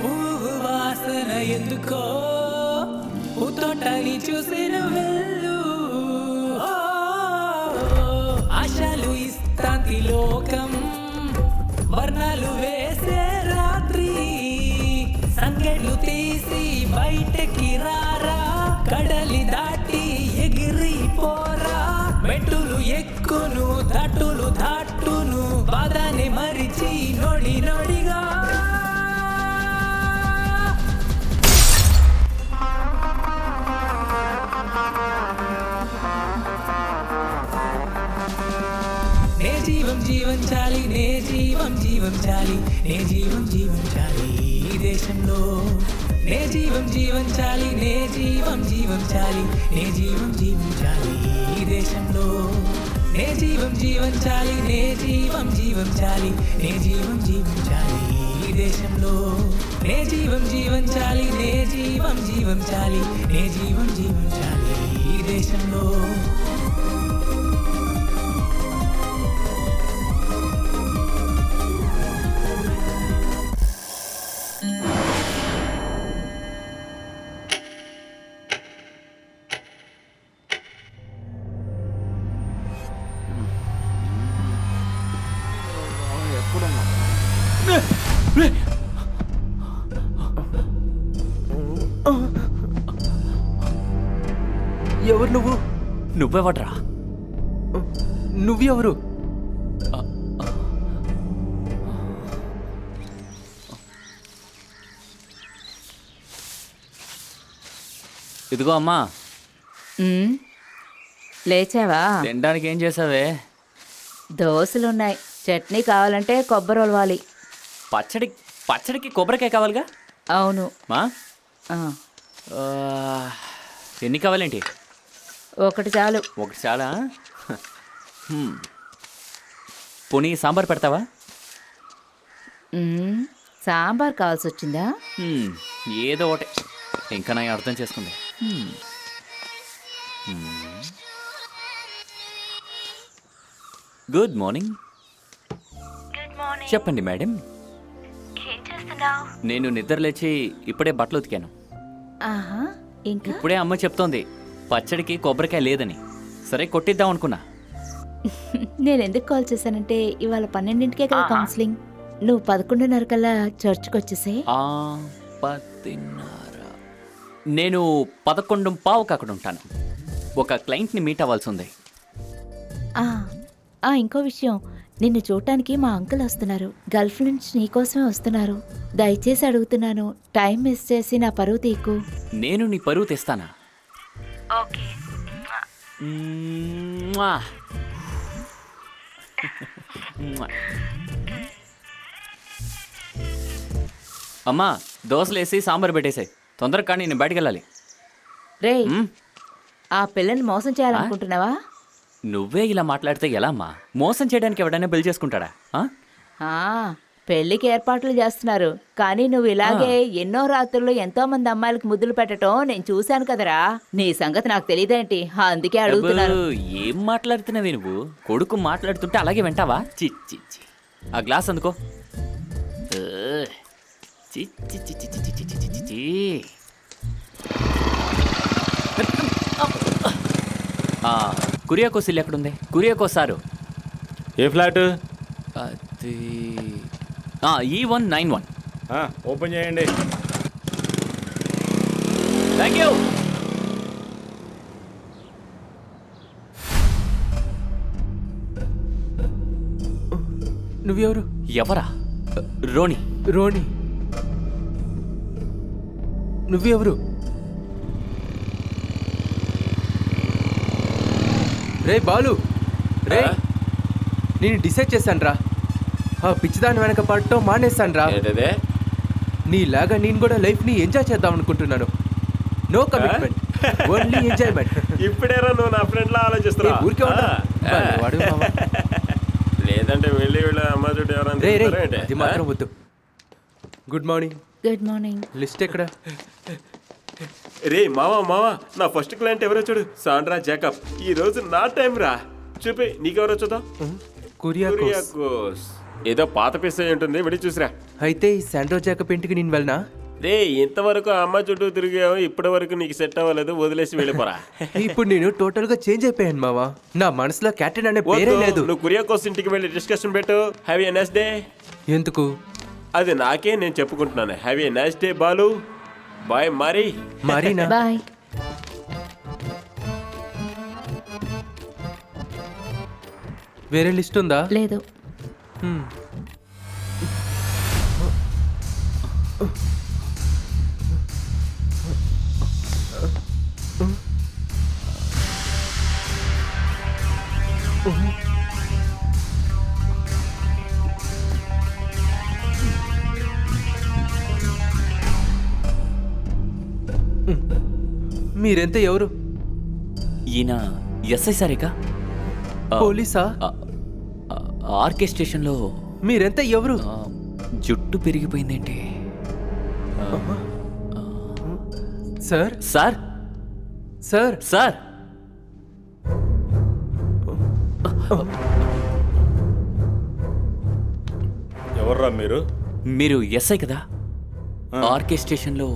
పువ్వు వాసన ఎందుకో తోటని చూసిన వెళ్ళు, ఆశలు ఇస్తాంతి లోకం, వర్ణాలు వేసే రాత్రి, సంకెళ్ళు తీసి బయటకి రారా, కడలి దాటి ఎగిరి పోరా. మెట్టులు ఎక్కును, తట్టులు దాటును, బాధని మరిచి నొడి నొడిగా. నే జీవం జీవించాలి, నే జీవం జీవించాలి, నే జీవం జీవించాలి ఈ దేశంలో. నే జీవం జీవించాలి, నే జీవం జీవించాలి, నే జీవం జీవించాలి ఈ దేశంలో. నే జీవం జీవించాలి, నే జీవం జీవించాలి, నే జీవం జీవించాలి ఈ దేశంలో. నే జీవం జీవించాలి, నే జీవం జీవించాలి, నే జీవం జీవించాలి ఈ దేశంలో. ఎవరు నువ్వు? నువ్వెవడ్రా? నువ్వెవరు? ఇదిగో అమ్మా, ఉమ్, లేచావా? తినడానికి ఏం చేసావే? దోశలున్నాయి, చట్నీ కావాలంటే కొబ్బరి ఒలవాలి. పచ్చడికి కొబ్బరికాయ కావాలిగా? అవును. మా ఆ, ఆ, ఎన్ని కావాలేంటి? ఒకటి చాలు. ఒకటి చాలా? పోనీ సాంబార్ పెడతావా? ఉమ్, సాంబార్ కావాల్సి వచ్చిందా? ఏదో ఒకటి, ఇంకా నా అర్థం చేసుకుంది. Good morning. చెప్పండి మేడం. నేను నిద్ర లేచి ఇప్పుడే బట్టలు ఉతికాను. ఆహా, ఇంకా ఇప్పుడే అమ్మ చెప్తోంది పచ్చడికి కొబ్బరికాయ లేదని. సరే కొట్టిద్దాం అనుకున్నా. నేను ఎందుకు కాల్ చేశానంటే ఇవాళ 12ంటికే కదా కౌన్సిలింగ్. నువ్వు 11:30 కల్లా చర్చ్కి వచ్చేసే. 10:30. నేను 11:15 అక్కడ ఉంటాను. ఒక క్లయింట్ని మీట్ అవ్వాల్సి ఉంది. ఇంకో విషయం, నిన్ను చూడటానికి మా అంకుల్ వస్తున్నారు. గల్ఫ్ నుంచి నీకోసమే వస్తున్నారు. దయచేసి అడుగుతున్నాను, టైం మిస్ చేసి నా పరువు తీకు. నేను నీ పరువు తెస్తానా? మ్వా. మ్వా. అమ్మా, దోశలేసి సాంబార్ పెట్టేసాయి. తొందరగా కానీ నేను బయటికి వెళ్ళాలి. రేయ్, ఆ పిల్లని మోసం చేయాలనుకుంటున్నావా? నువ్వే ఇలా మాట్లాడితే ఎలా అమ్మా? మోసం చేయడానికి ఎవడైనా పెళ్లి చేసుకుంటాడా? పెళ్లికి ఏర్పాట్లు చేస్తున్నారు, కానీ నువ్వు ఇలాగే ఎన్నో రాత్రుల్లో ఎంతో మంది అమ్మాయిలకు ముద్దులు పెట్టడం నేను చూశాను కదరా. నీ సంగతి నాకు తెలియదేంటి, అందుకే అడుగుతున్నాను. ఏం మాట్లాడుతున్నావే నువ్వు? కొడుకు మాట్లాడుతుంటే అలాగే వింటావా? చి చి చి. ఆ గ్లాస్ అందుకో. చి చి చి చి చి చి చి చి చి చి. కురియాకోస్ ఇల్లు ఎక్కడుంది? కురియాకోస్ సారు. ఏ ఫ్లాట్? అది E191. ఓపెన్ చేయండి. Thank you. నువ్వెవరు? ఎవరా? రోణి. రోణి, నువ్వెవరు? రే బాలు, రే, నేను డిసైడ్ చేశాను రా. ఆ పిచ్చిదాని వెనక పడటం మానేస్తాను రా. ఏంటదే? నీలాగా నేను కూడా లైఫ్ని ఎంజాయ్ చేద్దాం అనుకుంటున్నాను. No commitment, only enjoyment. ఇప్పుడేరా నువ్వు నా ఫ్రెండ్లా ఆలోచిస్తున్నా? ఊరికే ఉంటా. వాడు మావా. లేదంటే వెళ్ళి అమ్మ చుట్టూ రే రే, ఎవరైనా అది మాత్రం వద్దు. Good morning. Good morning. List ఎక్కడ? రే మావా, నా ఫస్ట్ క్లయింట్ ఎవరో చూడు, సాండ్రా జాకబ్. ఈ రోజు నా టైం రా. చూపి, నీకెవరో చూద్దాం. కురియాకోస్. ఏదో పాత పీస్ అయి ఉంటుంది, విడి చూసిరా. అయితే ఈ శాండ్రో జాకబ్ ఇంటికి నేను వెళ్ళనా? రే, ఇంతవరకు అమ్మ చుట్టూ తిరిగావు, ఇప్పటి వరకు నీకు సెట్ అవ్వలేదు, వదిలేసి వెళ్ళిపోరా. ఇప్పుడు నేను టోటల్ గా చేంజ్ అయిపోయాను మావా. నా మనసులో క్యాటన్ అనే పేరే లేదు. నువ్వు కురియాకోస్ ఇంటికి వెళ్ళి డిస్కషన్ పెట్టు. Have a nice day. ఎందుకు? అది నాకే నేను చెప్పుకుంటున్నాను. Have a nice day Balu. Bye మరి. మరీనా? బాయ్. వేరే లిస్ట్ ఉందా? లేదు. మీరెంత ఎవరు? ఈయన ఎస్ఐ సారేగా? పోలీసా? ఆర్కే స్టేషన్లో. మీరెంత ఎవరు? జుట్టు పెరిగిపోయిందేంటి? సార్ సార్ సార్ సార్ ఎవర్రా మీరు? మీరు ఎస్ఐ కదా? ఆర్కే స్టేషన్లో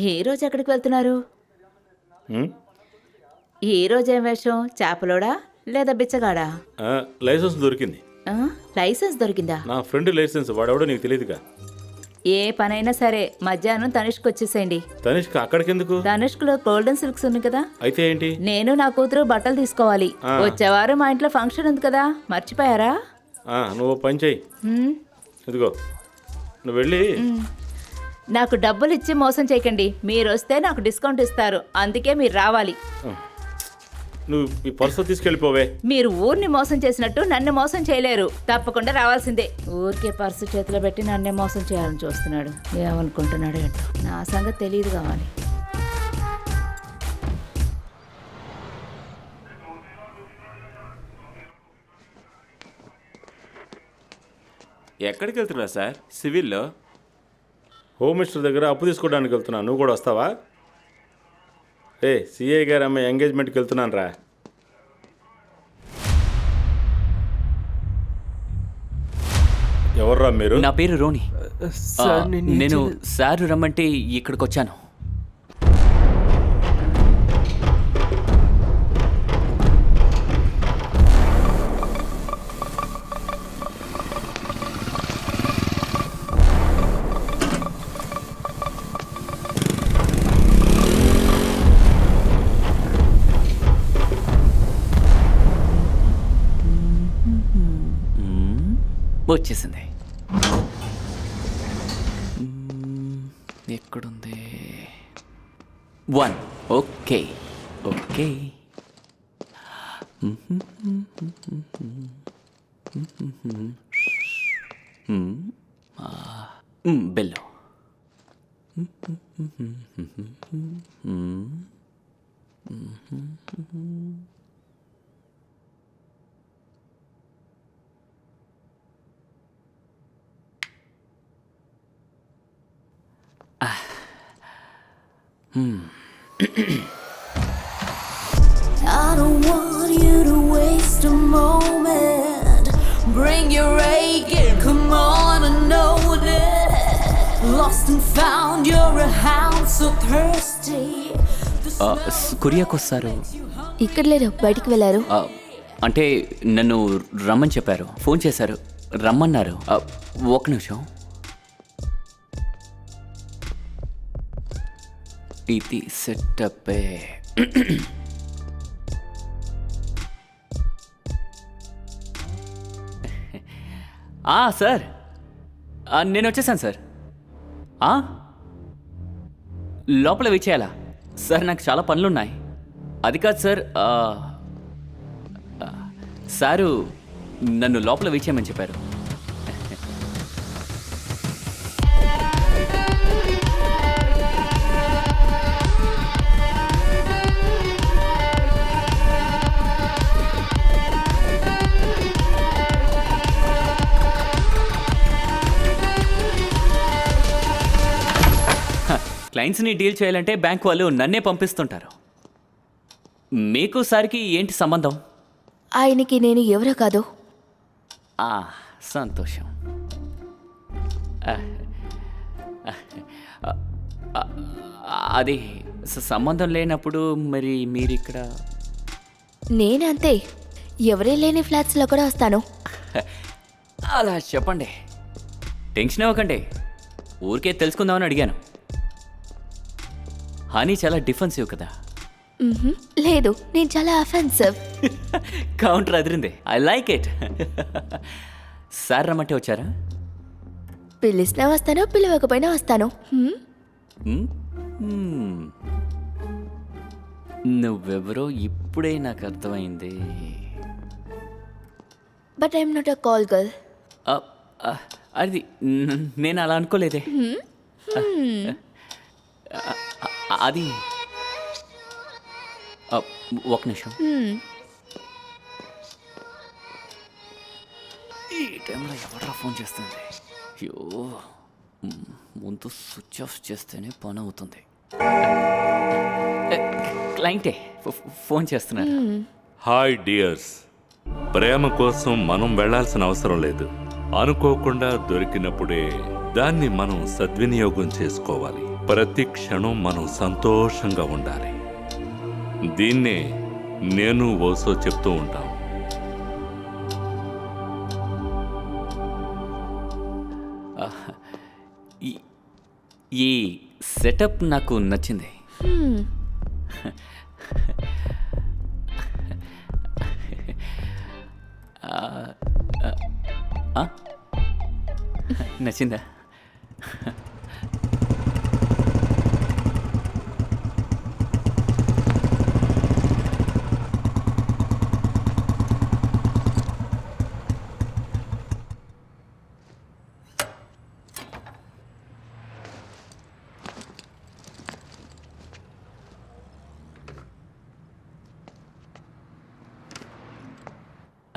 ఏ రోజు ఎక్కడికి వెళ్తున్నారు? ఈ రోజు ఏం వేషం? చేపలోడా లేదా బిచ్చగాడా? లైసెన్స్ దొరికింది. లైసెన్స్ దొరికిందా? నా ఫ్రెండ్ లైసెన్స్, వాడెవడో నీకు తెలియదుగా. ఏ పనైనా సరే మధ్యాహ్నం తనుష్కి వచ్చేసేయండి. తనిష్క అక్కడికి ఎందుకు? తనుష్కులో గోల్డెన్ సిల్క్స్ ఉంది కదా, అయితే ఏంటి? నేను నా కూతురు బట్టలు తీసుకోవాలి. వచ్చేవారు మా ఇంట్లో ఫంక్షన్ ఉంది కదా, మర్చిపోయారా? నువ్వు పని చెయ్యి, ఇదిగో నువ్వు వెళ్ళి. నాకు డబ్బులు ఇచ్చి మోసం చేయకండి. మీరు వస్తే నాకు డిస్కౌంట్ ఇస్తారు, అందుకే మీరు రావాలి. నువ్వు ఈ పర్సు తీసుకెళ్ళిపోవే. మీరు ఊరిని మోసం చేసినట్టు నన్ను మోసం చేయలేరు, తప్పకుండా రావాల్సిందే. ఊరికే పర్సు చేతిలో పెట్టి నన్నే మోసం చేయాలని చూస్తున్నాడు. ఏమనుకుంటున్నాడు ఏంటో, నా సంగతి తెలియదు కావాలి. ఎక్కడికి వెళ్తున్నా సార్? సివిల్లో. హోమ్ మినిస్టర్ దగ్గర అప్పు తీసుకోవడానికి వెళ్తున్నా, నువ్వు కూడా వస్తావా? సిఐ గారు అమ్మాయి ఎంగేజ్మెంట్కి వెళ్తున్నాను రా. ఎవర్రా మీరు? నా పేరు రోని. సార్, నేను సార్ రమ్మంటే ఇక్కడికి వచ్చాను. వచ్చేసింది. ఎక్కడుంది? 1. Okay okay. Below. I don't want you to waste a moment. Bring your A game, come on and know it. Lost and found, you're a hound so thirsty. కొరియాకి వస్తారు. ఇక్కడ లేరు, బయటికి వెళ్ళారు. అంటే నన్ను రమ్మని చెప్పారు, ఫోన్ చేశారు, రమ్మన్నారు. ఒక నిమిషం. ఇది సెటప్పే. సార్ నేను వచ్చేసాను సార్. లోపల వేచేయాలా సార్? నాకు చాలా పనులున్నాయి. అది కాదు సార్, సారు నన్ను లోపల వేచేయమని చెప్పారు. క్లయింట్స్ని డీల్ చేయాలంటే బ్యాంక్ వాళ్ళు నన్నే పంపిస్తుంటారు. మీకు సార్కి ఏంటి సంబంధం? ఆయనకి నేను ఎవరో కాదు. సంతోషం. అది సంబంధం లేనప్పుడు మరి మీరు ఇక్కడ? నేనంతే, ఎవరే లేని ఫ్లాట్స్లో కూడా వస్తాను. అలా చెప్పండి, టెన్షన్ అవ్వకండి. ఊరికే తెలుసుకుందామని అడిగాను. హనీ చాలా డిఫెన్సివ్ కదా? లేదు, నేను చాలా offensive. Counter Adirindi. I like it. Sir రమ్మంటే వచ్చారా? పిలిచినా వస్తాను, పిలవకపోయినా వస్తాను. నువ్వెవరో ఇప్పుడే నాకు అర్థమైంది. But I'm not a call girl. అది నేను అలా అనుకోలేదే. అది ఒక నిమిషం. ఈ టైంలో ఎవరా ఫోన్ చేస్తుంది? అయ్యో, ముందు స్విచ్ ఆఫ్ చేస్తేనే పని అవుతుంది. క్లయింటే ఫోన్ చేస్తున్నారు. హాయ్ డియర్స్, ప్రేమ కోసం మనం వెళ్ళాల్సిన అవసరం లేదు. అనుకోకుండా దొరికినప్పుడే దాన్ని మనం సద్వినియోగం చేసుకోవాలి. ప్రతి క్షణం మనం సంతోషంగా ఉండాలి. దీన్నే నేను ఓసో చెప్తూ ఉంటాం. ఈ సెటప్ నాకు నచ్చింది. హ్మ్. ఆ? నచ్చిందా?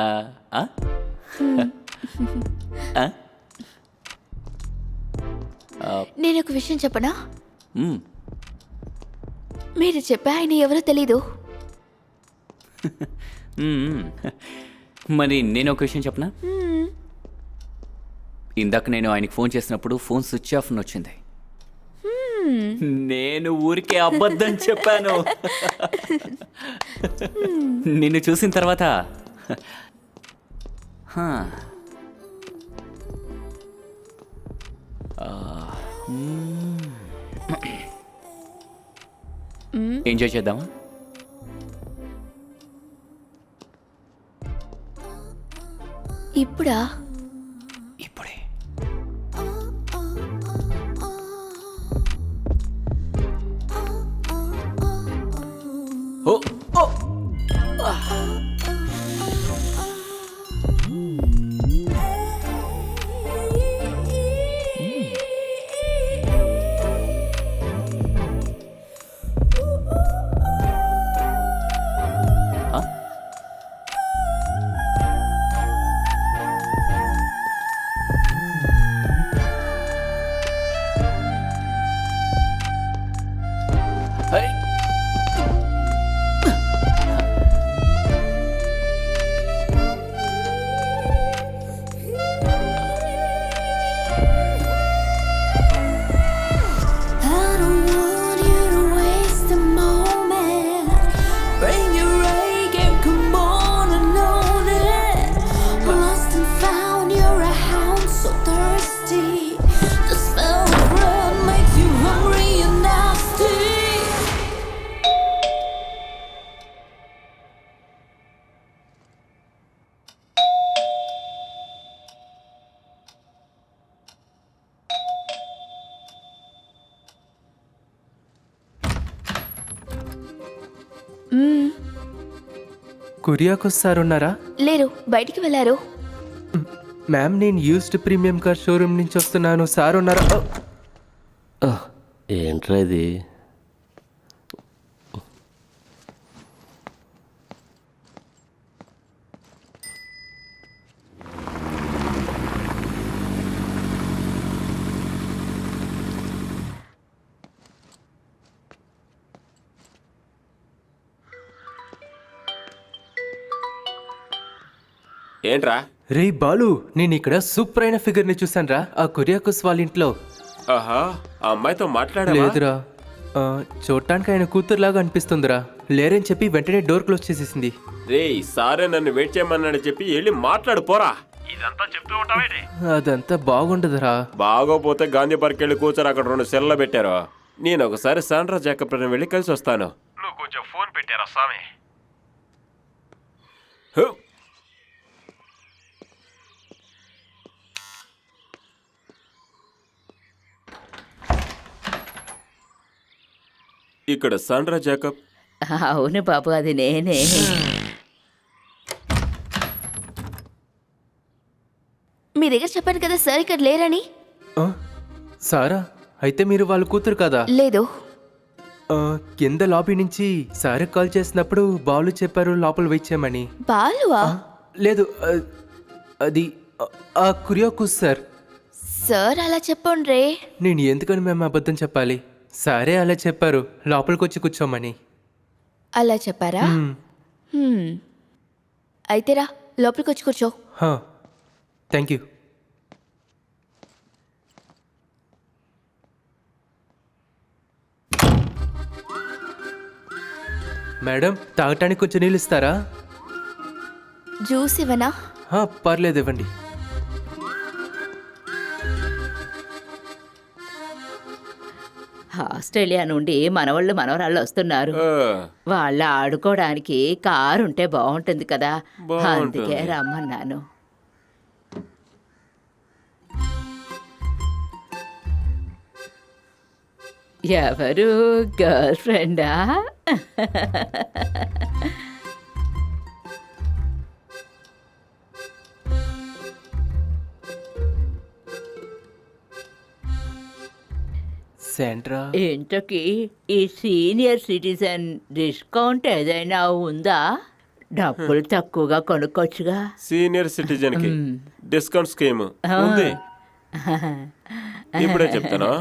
ఆ? ఆ? ఆ? నేను ఒక విషయం చెప్పనా? మ్మ్. మీరు చెప్పే ఆయన ఎవరో తెలీదు. మ్మ్. మరి నేను ఒక విషయం చెప్పనా? హ్మ్. ఇందాక నేను ఆయనకి ఫోన్ చేసినప్పుడు ఫోన్ స్విచ్ ఆఫ్ అని వచ్చింది. నేను ఊరికే అబద్ధం చెప్పాను. నిన్ను చూసిన తర్వాత హా. ఎంజాయ్ చేద్దామా? ఇప్పుడా? ఇప్పుడే. ఓ ఓ high. I don't want you to waste a moment. Bring your A game, come on and own it. Lost and found, you're a hound so thirsty. The smell of blood makes you hungry and nasty. Kuriakose sir ఉన్నారా? లేరు, బయటికి వెళ్ళారు. Ma'am, నేను used premium car showroom నుంచి వస్తున్నాను. Sir ఉన్నారా? ఏంట్రా ఇది? ఏంట్రా? రే బాలు, నేను ఇక్కడ సూపర్ అయిన ఫిగర్ ని చూసాను రా, ఆ కురియాకోస్ వాళ్ళ ఇంట్లో. ఆహా, ఆ అమ్మాయితో మాట్లాడా? లేదురా, చూడటానికి ఆయన కూతురులాగా అనిపిస్తుందిరా. లేరని చెప్పి వెంటనే డోర్ క్లోజ్ చేసేసింది. రేయ్, సారే నన్ను వెయిట్ చేయమన్నాడు చెప్పి వెళ్ళి మాట్లాడు పోరా. ఇదంతా చెప్తూ ఉంటావేంటి? అదంతా బాగుండదురా. బాగోపోతే గాంధీ పార్క్ వెళ్ళి కూర్చొని అక్కడ 2 సెల్లు పెట్టారు. నేను ఒకసారి సాండ్రా జాకబ్ వెళ్ళి కలిసి వస్తాను. నువ్వు కొంచెం ఫోన్ పెట్టారా స్వామి? ఇక్కడ సాండ్రా జాకబ్. అవును బాబు, అది నేనే. మీ దగ్గర చెప్పాను కదా సార్ ఇక్కడ లేరని. సారా, అయితే మీరు వాళ్ళ కూతురు కదా? లేదు. కింద లాబీ నుంచి సార్ కాల్ చేసినప్పుడు బాలు చెప్పారు లోపల వెయిట్ చేయమని. బాలువా? లేదు, అది ఆ కురియాకోస్ సార్. సార్ అలా చెప్పండి రే. నేను ఎందుకని మేము అబద్ధం చెప్పాలి? సరే అలా చెప్పారు, లోపలికి వచ్చి కూర్చోమని. అలా చెప్పారా? అయితే రా, లోపలికి వచ్చి కూర్చో. Thank you. మేడం, తాగటానికి కొంచెం నీళ్ళు ఇస్తారా? జ్యూస్ ఇవ్వనా? పర్లేదు, ఇవ్వండి. ఆస్ట్రేలియా నుండి మనవాళ్ళు మనవరాళ్ళు వస్తున్నారు. వాళ్ళు ఆడుకోవడానికి కారు ఉంటే బాగుంటుంది కదా, అందుకే రమ్మన్నాను. ఎవరు గర్ల్ ఫ్రెండా? శాండ్రా, ఇంతకీ ఈ సీనియర్ సిటిజన్ డిస్కౌంట్ ఏదైనా ఉందా? డబ్బులు తక్కువగా కొనుక్కోవచ్చుగా. సీనియర్ సిటిజన్ కి డిస్కౌంట్ స్కీమ్ ఉంది, ఇప్పుడే చెప్తాను.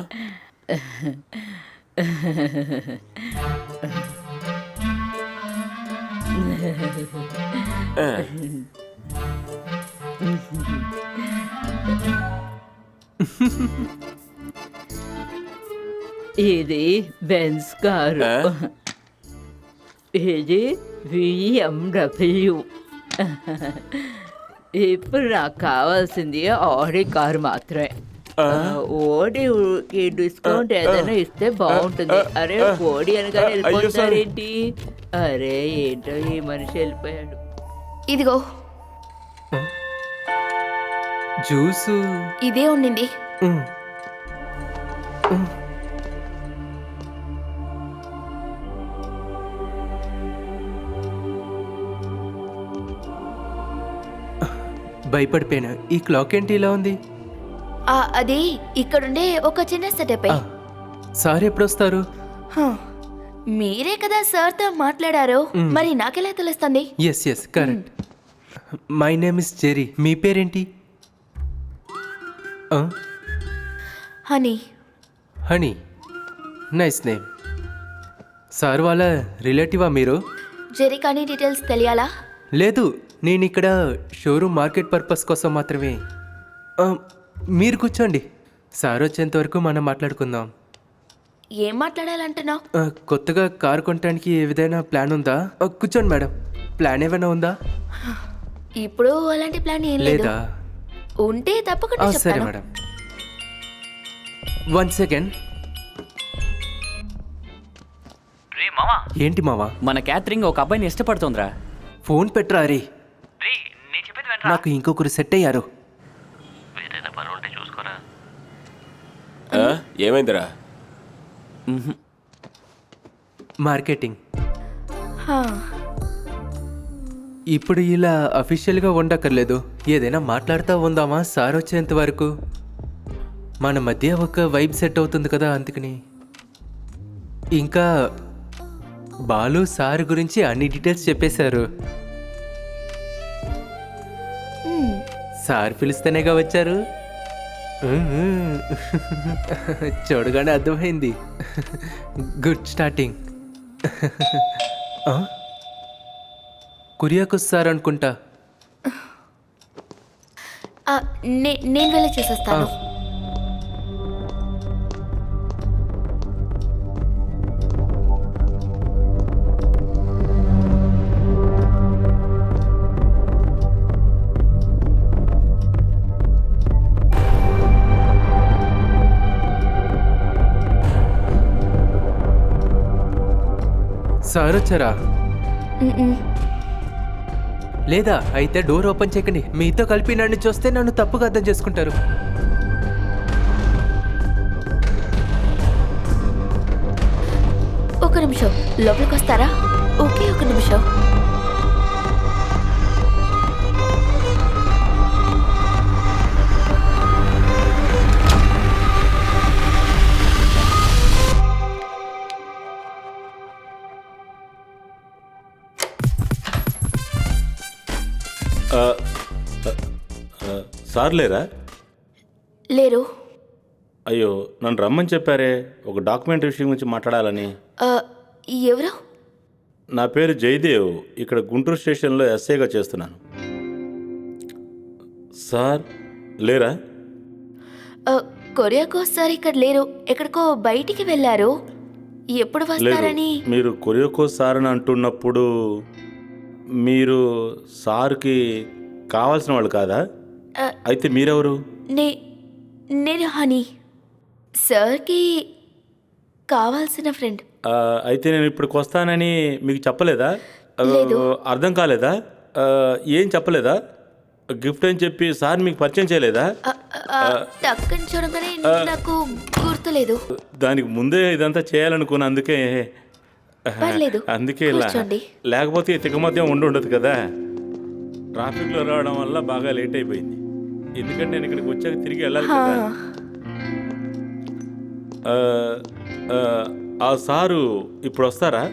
ఇది బెన్స్ కారు, ఇది BMW. ఇప్పుడు నాకు కావాల్సింది ఆడి కారు మాత్రమే. ఓడికి డిస్కౌంట్ ఏదైనా ఇస్తే బాగుంటుంది. అరే ఓడి అనగానే వెళ్ళిపోతారేంటి? అరే ఏంటో ఈ మనిషి వెళ్ళిపోయాడు. ఇదిగో జ్యూసు ఇదే ఉండింది. భయపడిపోయినా. ఈ క్లాక్ ఏంటి ఇలా ఉంది? అది ఇక్కడుండే ఒక చిన్న సెటప్. సార్ ఎప్పుడు వస్తారు? మీరే కదా సార్తో మాట్లాడారు, మరి నాకెలా తెలుస్తుంది? Yes correct. My name is Jerry. మీ పేరేంటి? Honey. Honey, nice name. Sir వాళ్ళ రిలేటివా మీరు? జెరీ కానీ డీటెయిల్స్ తెలియాలా? లేదు, నేను ఇక్కడ షోరూమ్ మార్కెట్ పర్పస్ కోసం మాత్రమే. మీరు కూర్చోండి, సార్ వచ్చేంత వరకు మనం మాట్లాడుకుందాం. ఏం మాట్లాడాలంటున్నావు? కొత్తగా కారు కొనడానికి ఏదైనా ప్లాన్ ఉందా? కూర్చోండి మేడం. ప్లాన్ ఏమైనా ఉందా? ఇప్పుడు అలాంటి ప్లాన్ ఏం లేదు. లేదా? ఉంటే తప్పకుండా సరే చెప్తాను. Madam, 1 second. ఏంటి మావా? మన క్యాథరింగ్ ఒక అబ్బాయిని ఇష్టపడుతోందిరా. ఫోన్ పెట్టరా రే. నాకు ఇంకొకరు సెట్ అయ్యారు. ఏమైందిరా? మార్కెటింగ్. ఇప్పుడు ఇలా అఫీషియల్గా ఉండక్కర్లేదు, ఏదైనా మాట్లాడుతూ ఉందామా సార్ వచ్చేంత వరకు? మన మధ్య ఒక వైబ్ సెట్ అవుతుంది కదా, అందుకని. ఇంకా బాలు సార్ గురించి అన్ని డీటెయిల్స్ చెప్పేశారు. సార్ పిలిస్తేనేగా వచ్చారు. చూడగానే అర్థమైంది. Good starting. కురియాకు సార్ అనుకుంటా. నేను వెళ్ళి చూసేస్తాను. సార్ వచ్చారా? లేదా అయితే డోర్ ఓపెన్ చేయకండి. మీతో కలిపి నన్ను చూస్తే నన్ను తప్పుగా అర్థం చేసుకుంటారు. ఒక నిమిషం, లోపలికి వస్తారా? ఓకే, ఒక నిమిషం. సార్ లేరా? లేరు. అయ్యో, నన్ను రమ్మని చెప్పారే ఒక డాక్యుమెంట్ విషయం గురించి మాట్లాడాలని. ఎవరు? నా పేరు జయదేవ్, ఇక్కడ గుంటూరు స్టేషన్లో ఎస్ఐగా చేస్తున్నాను. సార్ లేరా? కొరియాకు సార్ ఇక్కడ లేరు, ఎక్కడికో బయటికి వెళ్ళారు. ఎప్పుడు వస్తారని? మీరు కొరియాకో సార్ అని అంటున్నప్పుడు మీరు సార్కి కావాల్సిన వాళ్ళు కాదా? అయితే మీరెవరు? నేను హనీ. సార్కి కావాల్సిన ఫ్రెండ్. అయితే నేను ఇప్పటికి వస్తానని మీకు చెప్పలేదా? లేదు. అర్థం కాలేదా? ఏం చెప్పలేదా? గిఫ్ట్ అని చెప్పి సార్ మీకు పరిచయం చేయలేదా? టక్కని చూడగానే నాకు గుర్తులేదు. దానికి ముందే ఇదంతా చేయాలనుకున్నా, అందుకే పర్లేదు, అందుకే ఇలా. కూర్చోండి. లేకపోతే ఈ తికమధ్యం ఉండదు కదా. ట్రాఫిక్లో రావడం వల్ల బాగా లేట్ అయిపోయింది. ఎందుకంటే నేను ఇక్కడికి వచ్చాక తిరిగి వెళ్ళాలి కదా. ఆ సారు ఇప్పుడు వస్తారా?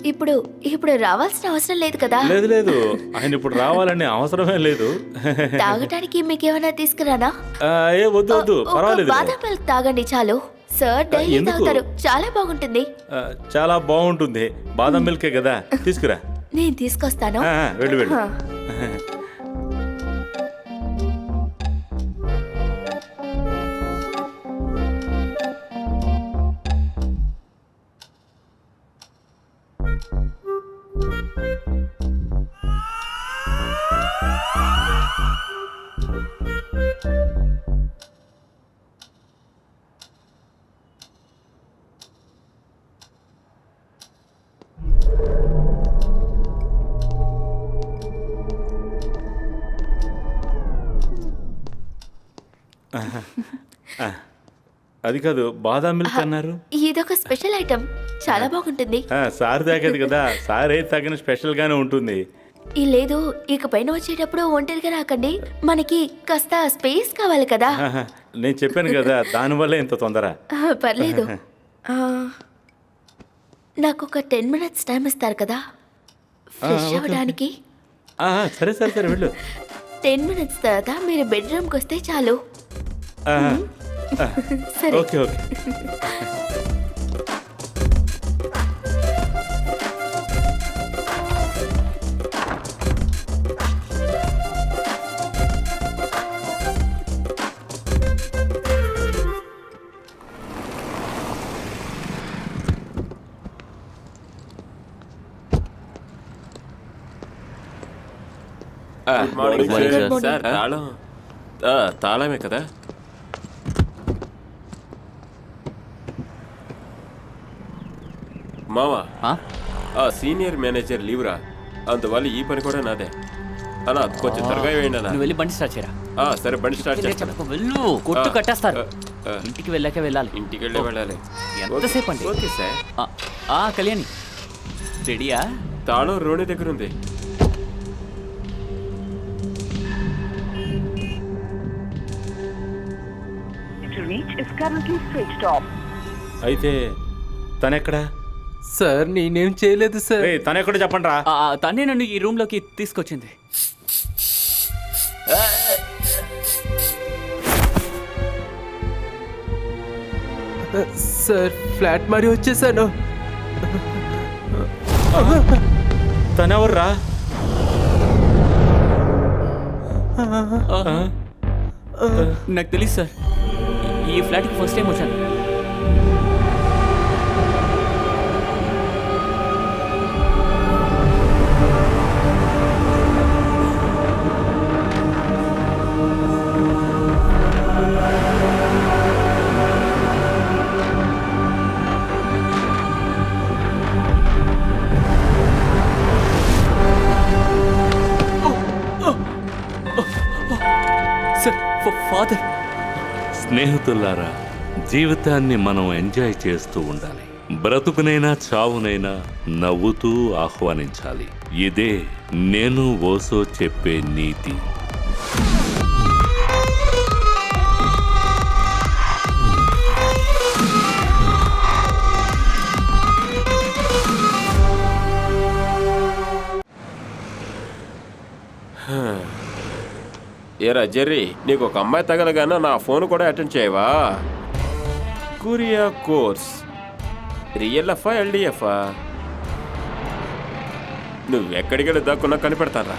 ఇప్పుడు రావాల్సిన అవసరం లేదు కదా. లేదు లేదు, ఆయన ఇప్పుడు రావాలని అవసరమే లేదు. తాగటానికి మీకేమైనా తీసుకురానా? వద్దు వద్దు, పర్వాలేదు. బాదం మిల్క్ తాగండి చాలు. సార్ డైలీ ఎందుకు? తాగుతారు, చాలా బాగుంటుంది. చాలా బాగుంటుంది. బాదం మిల్కే కదా, తీసుకురా. నేను తీసుకొస్తాను. వెళ్ళు వెళ్ళు. అది కాదు, బాదం మిల్క్ అన్నారు. ఇదొక స్పెషల్ ఐటమ్, చాలా బాగుంటుంది. సార్ తాగేది కదా, సార్ ఏది తాగిన స్పెషల్ గానే ఉంటుంది. లేదు, ఇక పైన వచ్చేటప్పుడు ఒంటరిగా రాకండి, మనకి కాస్త స్పేస్ కావాలి కదా. నేను చెప్పాను కదా, దానివల్ల ఇంత తొందర. పర్లేదు. నాకు ఒక 10 minutes టైం ఇస్తారు కదా ఫ్రెష్ అవ్వడానికి. సరే సరే సరే, వెళ్ళు. 10 minutes తర్వాత మీరు బెడ్రూమ్కి వస్తే చాలు. సరే. Okay okay. Morning Good sir. morning. Sir తాళమే కదా. మావా, సీనియర్ మేనేజర్ లీవ్రా, అందువల్ల ఈ పని కూడా నాదే. అలా కొంచెం త్వరగా వేయండి అన్న. నువ్వు వెళ్ళి బండి స్టార్ట్ చేయరా. సరే, బండి స్టార్ట్ చేస్తాను. వెళ్ళు, కొట్టు కట్టేస్తారు. ఇంటికి వెళ్ళాక వెళ్ళాలి. ఇంటికి వెళ్ళే వెళ్ళాలి. ఎంతసేపు అండి? Okay sir. కళ్యాణి రెడీయా? తాళం రోణి దగ్గర ఉంది. అయితే తనెక్కడా? సార్ నేనేం చేయలేదు సార్. తనెక్కడ చెప్పండి రా. తనే నన్ను ఈ రూమ్ లోకి తీసుకొచ్చింది. సార్ ఫ్లాట్ మరి వచ్చేసాను. తనెవర్రా? నాకు తెలియదు సార్, ఈ ఫ్లాట్కి ఫస్ట్ టైం వచ్చాను. ఫాదర్. స్నేహితులారా, జీవితాన్ని మనం ఎంజాయ్ చేస్తూ ఉండాలి. బ్రతుకునైనా చావునైనా నవ్వుతూ ఆహ్వానించాలి. ఇదే నేను ఓసో చెప్పే నీతి. ఏరా జెర్రీ, నీకు ఒక అమ్మాయి తగలగానే నా ఫోన్ కూడా అటెండ్ చేయవా? కురియా కోర్స్ రియల్ఎఫా ఎల్డిఎఫా? నువ్వెక్కడికి వెళ్ళి దాక్కున్నా కనిపెడతారా?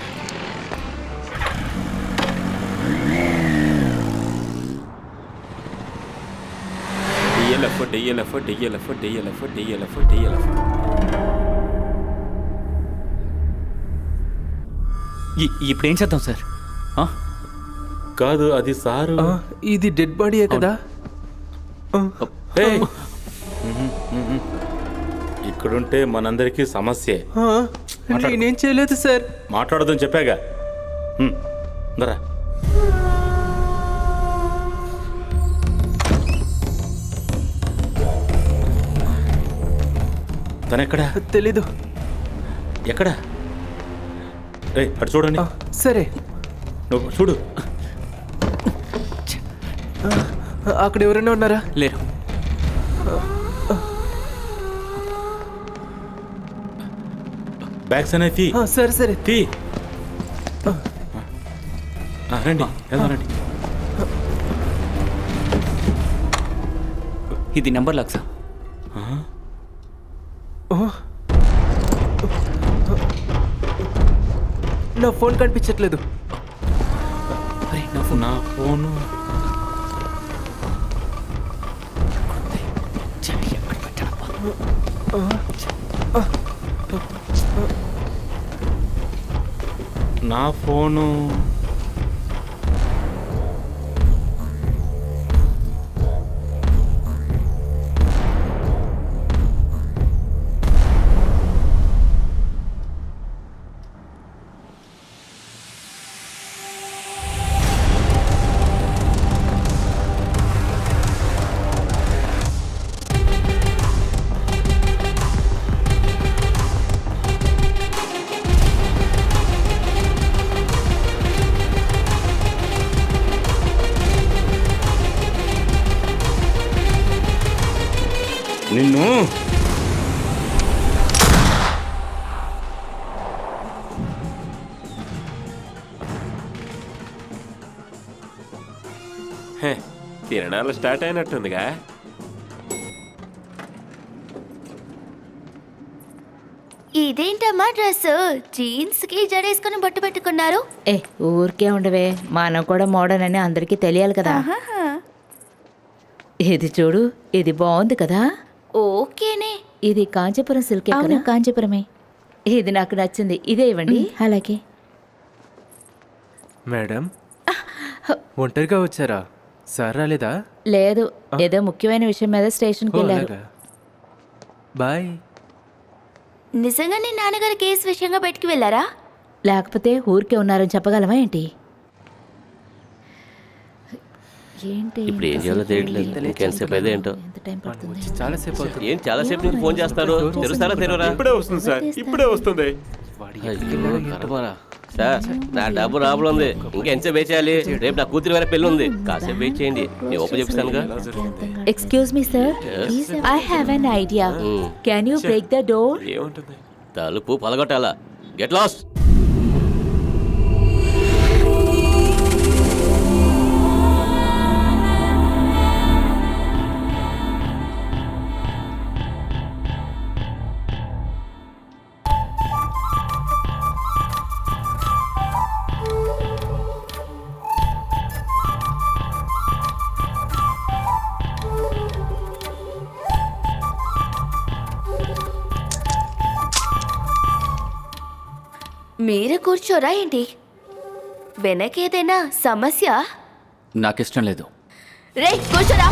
DLF DLF DLF DLF DLF DLF. ఇప్పుడు ఏం చేద్దాం సార్? కాదు, అది సారు. ఇది డెడ్ బాడీయే కదా. ఏయ్. ఇక్కడుంటే మనందరికీ సమస్యే. నేనేం చేయలేదు సార్. మాట్లాడదని చెప్పాగా. దరా తనెక్కడా? తెలీదు. ఎక్కడా? రే అటు చూడండి. సరే నువ్వు చూడు. అక్కడ ఎవరైనా ఉన్నారా? లేరు. బ్యాగ్స్ అనేది తీ. సరే సరే తీ. రండి వెళ్దాం రండి. ఇది నెంబర్ లాక్ సార్. నా ఫోన్ కనిపించట్లేదు. నా ఫోను నా ఫోను నిన్ను తిరణాలు స్టార్ట్ అయినట్టుందిగా. ఇదేంటమ్మా డ్రెస్? జీన్స్ కి జడేసుకుని బొట్టు పెట్టుకున్నారు. ఊరికే ఉండవే, మనం కూడా మోడర్న్ అని అందరికీ తెలియాలి కదా. ఇది చూడు, ఇది బాగుంది కదా. ఓకేనే. ఇది కాంచీపురం సిల్క్. అవును, కాంచీపురమే. ఇది నాకు నచ్చింది. ఇదే ఇవ్వండి. అలాగే మేడం, ఒంటరిగా వచ్చారా? సార్ రాలేదా? లేదు, ఏదో ముఖ్యమైన విషయం మీద స్టేషన్కి వెళ్ళారు. బాయ్. నిజంగా నీ నాన్నగారు కేసు విషయంగా బయటికి వెళ్ళారా? లేకపోతే ఊరికే ఉన్నారని చెప్పగలమా ఏంటి? ఏంటి ఇప్పుడు ఏం చేయాలో తెలియట్లేదు. ఇంకెంతసేపు అయితే ఏంటో. ఎంత టైం పడుతుంది? చాలాసేపు అవుతుంది. ఏం చాలాసేపు నుంచి ఫోన్ చేస్తారు. తెలుస్తారా తెరువురా? ఇప్పుడే వస్తుంది సార్, ఇప్పుడే వస్తుంది. కట్టమారా సార్, నా డబ్బు రాబులు ఉంది. ఇంకా ఎంతసేపు వెయిట్ చేయాలి? రేపు నా కూతురు వేరే పెళ్ళి ఉంది. కాసేపు వెయిట్ చేయండి, నేను ఓపెన్ చెప్పిస్తానుగా. Excuse me sir, I have an idea. Can you break the door? ఏముంటుంది? తలుపు పలగొట్టాలా. Get lost. మీరు కూర్చోరా ఏంటి? వెనకేదైనా సమస్య? నాకిష్టం లేదు. రే కూర్చోరా.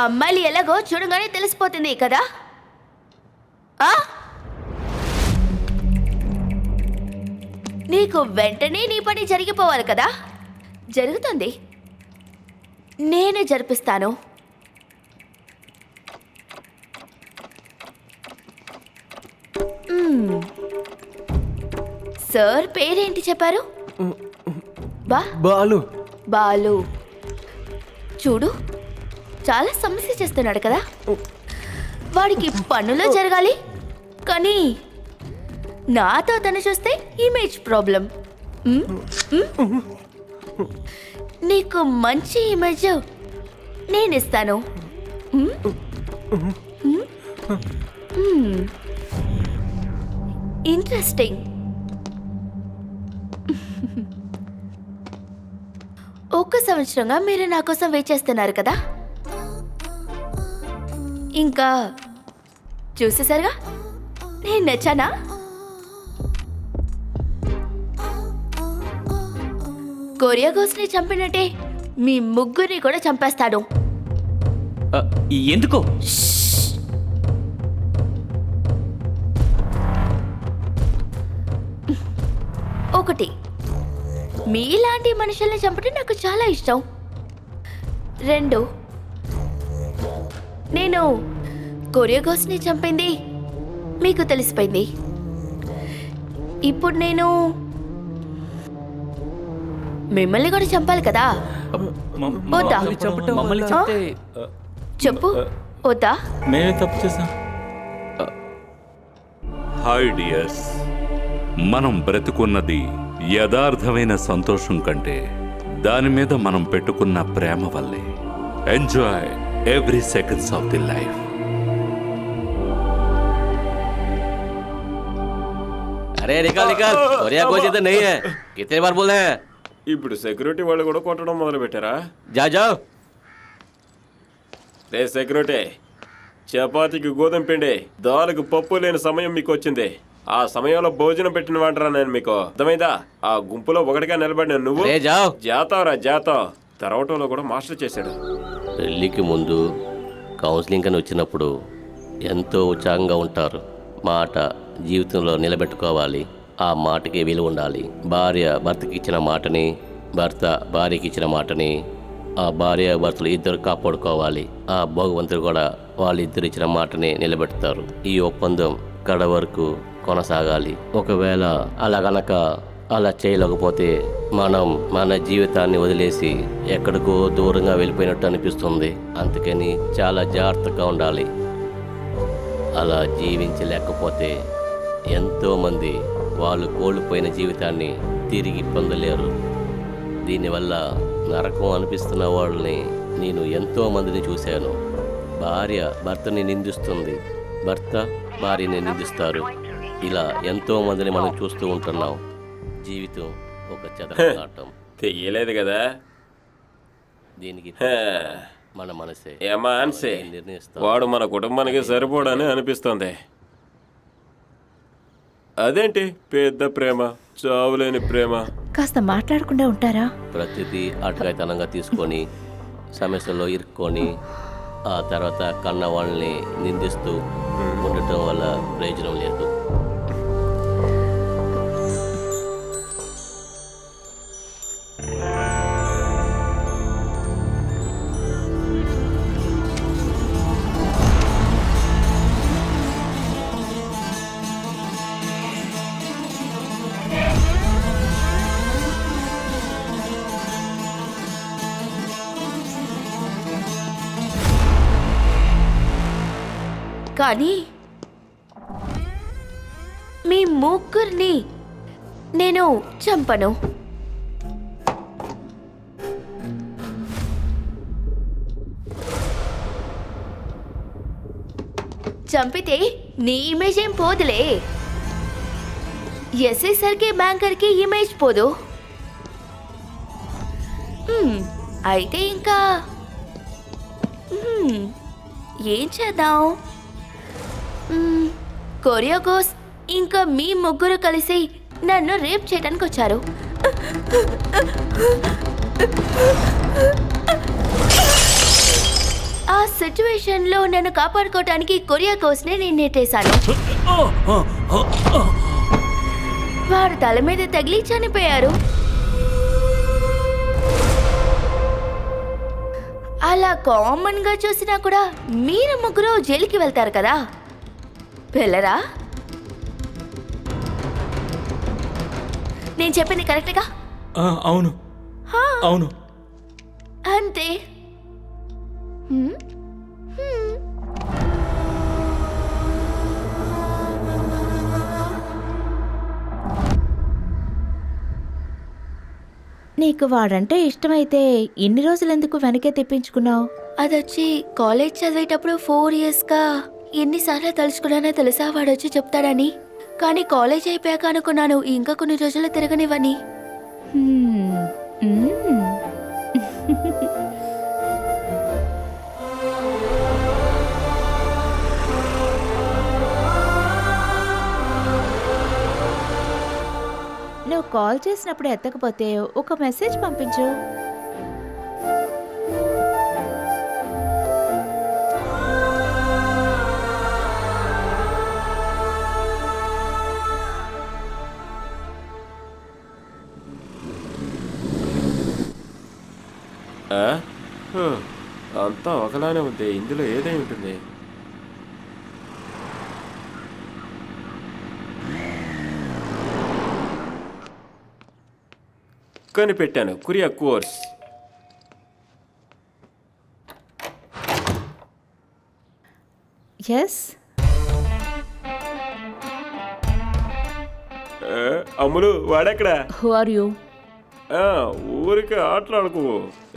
అమ్మాయిలు ఎలాగో చూడగానే తెలిసిపోతుంది కదా. నీకు వెంటనే నీ పని జరిగిపోవాలి కదా. జరుగుతుంది, నేను జరిపిస్తాను. సార్ పేరేంటి చెప్పారు? బాలు. బాలు చూడు, చాలా సమస్య చేస్తున్నాడు కదా. వాడికి పనులో జరగాలి, కానీ నాతో తను చూస్తే ఇమేజ్ ప్రాబ్లం. నీకు మంచి ఇమేజ్ నేను ఇస్తాను. ఇంట్రెస్టింగ్. ఒక్క సంవత్సరంగా మీరు నా కోసం వెయిట్ చేస్తున్నారు కదా. ఇంకా చూసేసరిగా నేను నచ్చానా? కొరియాగోస్ని చంపినట్టే మీ ముగ్గురిని కూడా చంపేస్తాడు. ఎందుకో? ఒకటి, మీలాంటి మనుషుల్ని చంపడం నాకు చాలా ఇష్టం. 2, నేను కొరియాగోస్ని చంపింది మీకు తెలిసిపోయింది. ఇప్పుడు నేను మిమ్మల్ని కూడా చంపాలి కదా, వద్దా? మమ్మల్ని చెప్తే చెప్పు, వద్దా? మేమే తప్పు చేసాం. హాయ్ డియర్స్, మనం బ్రతుకున్నది యథార్థమైన సంతోషం కంటే దాని మీద మనం పెట్టుకున్న ప్రేమ వల్లే. Enjoy every seconds of the life. अरे निकाल निकाल, कोरिया कोच इधर नहीं है, कितने बार बोल रहे हैं? ఇప్పుడు సెక్యూరిటీ వాళ్ళు కూడా కొట్టడం మొదలు పెట్టారా? जा जाओ. రే సెక్యూరిటీ, చపాతీకి గోధుమ పిండి, దాలకు పప్పు లేని సమయం మీకు వచ్చింది. ఆ సమయంలో భోజనం పెట్టిన వాడరా నేను మీకు, అర్థమైందా? ఆ గుంపులో ఒకటిగా నిలబడిన నువ్వు अरे जाओ. జాతావరా జాతం. తర్వాతలో కూడా మాస్టర్ చేశాడు. పెళ్ళికి ముందు కౌన్సిలింగ్ అని వచ్చినప్పుడు ఎంతో ఉత్సాహంగా ఉంటారు. మాట జీవితంలో నిలబెట్టుకోవాలి, ఆ మాటకి విలువ ఉండాలి. భార్య భర్తకి ఇచ్చిన మాటని, భర్త భార్యకి ఇచ్చిన మాటని ఆ భార్య భర్తలు ఇద్దరు కాపాడుకోవాలి. ఆ భగవంతుడు కూడా వాళ్ళిద్దరు ఇచ్చిన మాటని నిలబెడతారు. ఈ ఒప్పందం కడ వరకు కొనసాగాలి. ఒకవేళ అలా చేయలేకపోతే మనం మన జీవితాన్ని వదిలేసి ఎక్కడికో దూరంగా వెళ్ళిపోయినట్టు అనిపిస్తుంది. అందుకని చాలా జాగ్రత్తగా ఉండాలి. అలా జీవించలేకపోతే ఎంతోమంది వాళ్ళు కోల్పోయిన జీవితాన్ని తిరిగి పొందలేరు. దీనివల్ల నరకం అనిపిస్తున్న వాళ్ళని నేను ఎంతోమందిని చూశాను. భార్య భర్తని నిందిస్తుంది, భర్త భార్యని నిందిస్తారు. ఇలా ఎంతోమందిని మనం చూస్తూ ఉంటున్నాం. జీవితం ఒక చెదరాటం. తెలియలేదు కదా దీనికి మన మనసే ఏమాన్సే నిర్ణయిస్తాం. వాడు మన కుటుంబానికి సరిపోడని అనిపిస్తుంది. అదేంటి పెద్ద ప్రేమ, చావులేని ప్రేమ. కాస్త మాట్లాడకుండా ఉంటారా? ప్రతిదీ అటకాయితనంగా తీసుకొని సమస్యల్లో ఇరుక్కొని ఆ తర్వాత కన్న వాళ్ళని నిందిస్తూ ఉండటం వల్ల ప్రయోజనం లేదు. కానీ మీ ముగ్గురిని నేను చంపను. చంపితే నీ ఇమేజ్ ఏం పోదులే. ఎస్ఐ సర్కి బ్యాంకర్కి ఇమేజ్ పోదు. అయితే ఇంకా ఏం చేద్దాం? కొరియాగోస్ ఇంకా మీ ముగ్గురు కలిసి నన్ను రేప్ చేయడానికి వచ్చారు. ఆ సిచ్యువేషన్లో నన్ను కాపాడుకోవటానికి కొరియాగోస్ని నేను నెట్టేశాను. వాడు తల మీద తగిలి చనిపోయారు. అలా కామన్ గా చూసినా కూడా మీరు ముగ్గురు జైలుకి వెళ్తారు కదా, వెళ్ళరా? నేను చెప్పింది కరెక్ట్గా? అవును అవును. అంతే. నీకు వాడంటే ఇష్టమైతే ఇన్ని రోజులు ఎందుకు వెనకే తెప్పించుకున్నావు? అదొచ్చి కాలేజ్ చదివేటప్పుడు 4 yearsగా ఎన్నిసార్లు తలుచుకున్నానో తెలుసా వాడొచ్చి చెప్తాడని. కానీ కాలేజ్ అయిపోయాక అనుకున్నాను ఇంకా కొన్ని రోజులు తిరగనివని. నువ్వు కాల్ చేసినప్పుడు ఎత్తకపోతే ఒక మెసేజ్ పంపించు. అంతా ఒకలానే ఉంది, ఇందులో ఏదై ఉంటుంది? కనిపెట్టాను, కొరియా కోర్స్. ఎస్. అమ్ములు, వాడెక్కడా? Who are you? ఊరికి ఆటలాడుకు.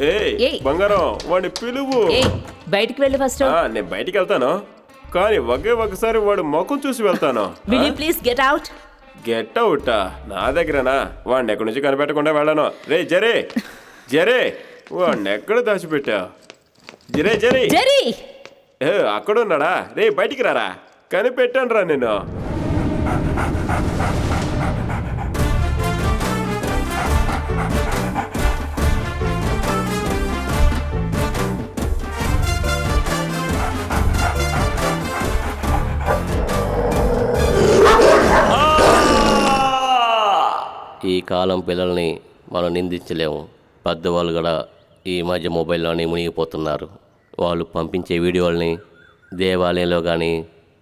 ఏయ్. బంగారం, వాడిని పిలువు. బయటికి వెళ్ళి ఫస్ట్. నేను బయటికి వెళ్తాను, కానీ ఒకసారి వాడు ముఖం చూసి వెళ్తాను. Will you please get out? Get అవుటా? నా దగ్గరనా? వాడిని ఎక్కడి నుంచి కనిపెట్టకుండా వెళ్ళను. రే జరే, జరే, వాడిని ఎక్కడ దాచిపెట్టా? జరే జరే, జెరీ! అక్కడ ఉన్నాడా? రే బయటికి రారా, కనిపెట్టాను రా నేను. ఈ కాలం పిల్లల్ని మనం నిందించలేము. పెద్దవాళ్ళు కూడా ఈ మధ్య మొబైల్లోనే మునిగిపోతున్నారు. వాళ్ళు పంపించే వీడియోల్ని దేవాలయంలో కానీ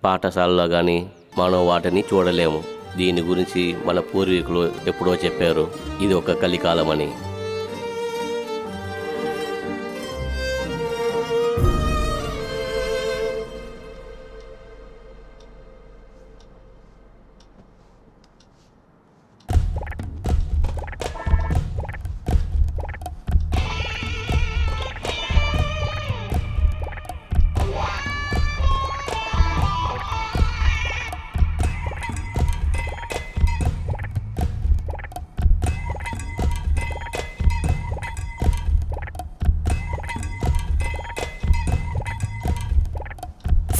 పాఠశాలలో కానీ మనం వాటిని చూడలేము. దీని గురించి మన పూర్వీకులు ఎప్పుడో చెప్పారు, ఇది ఒక కలికాలం అని.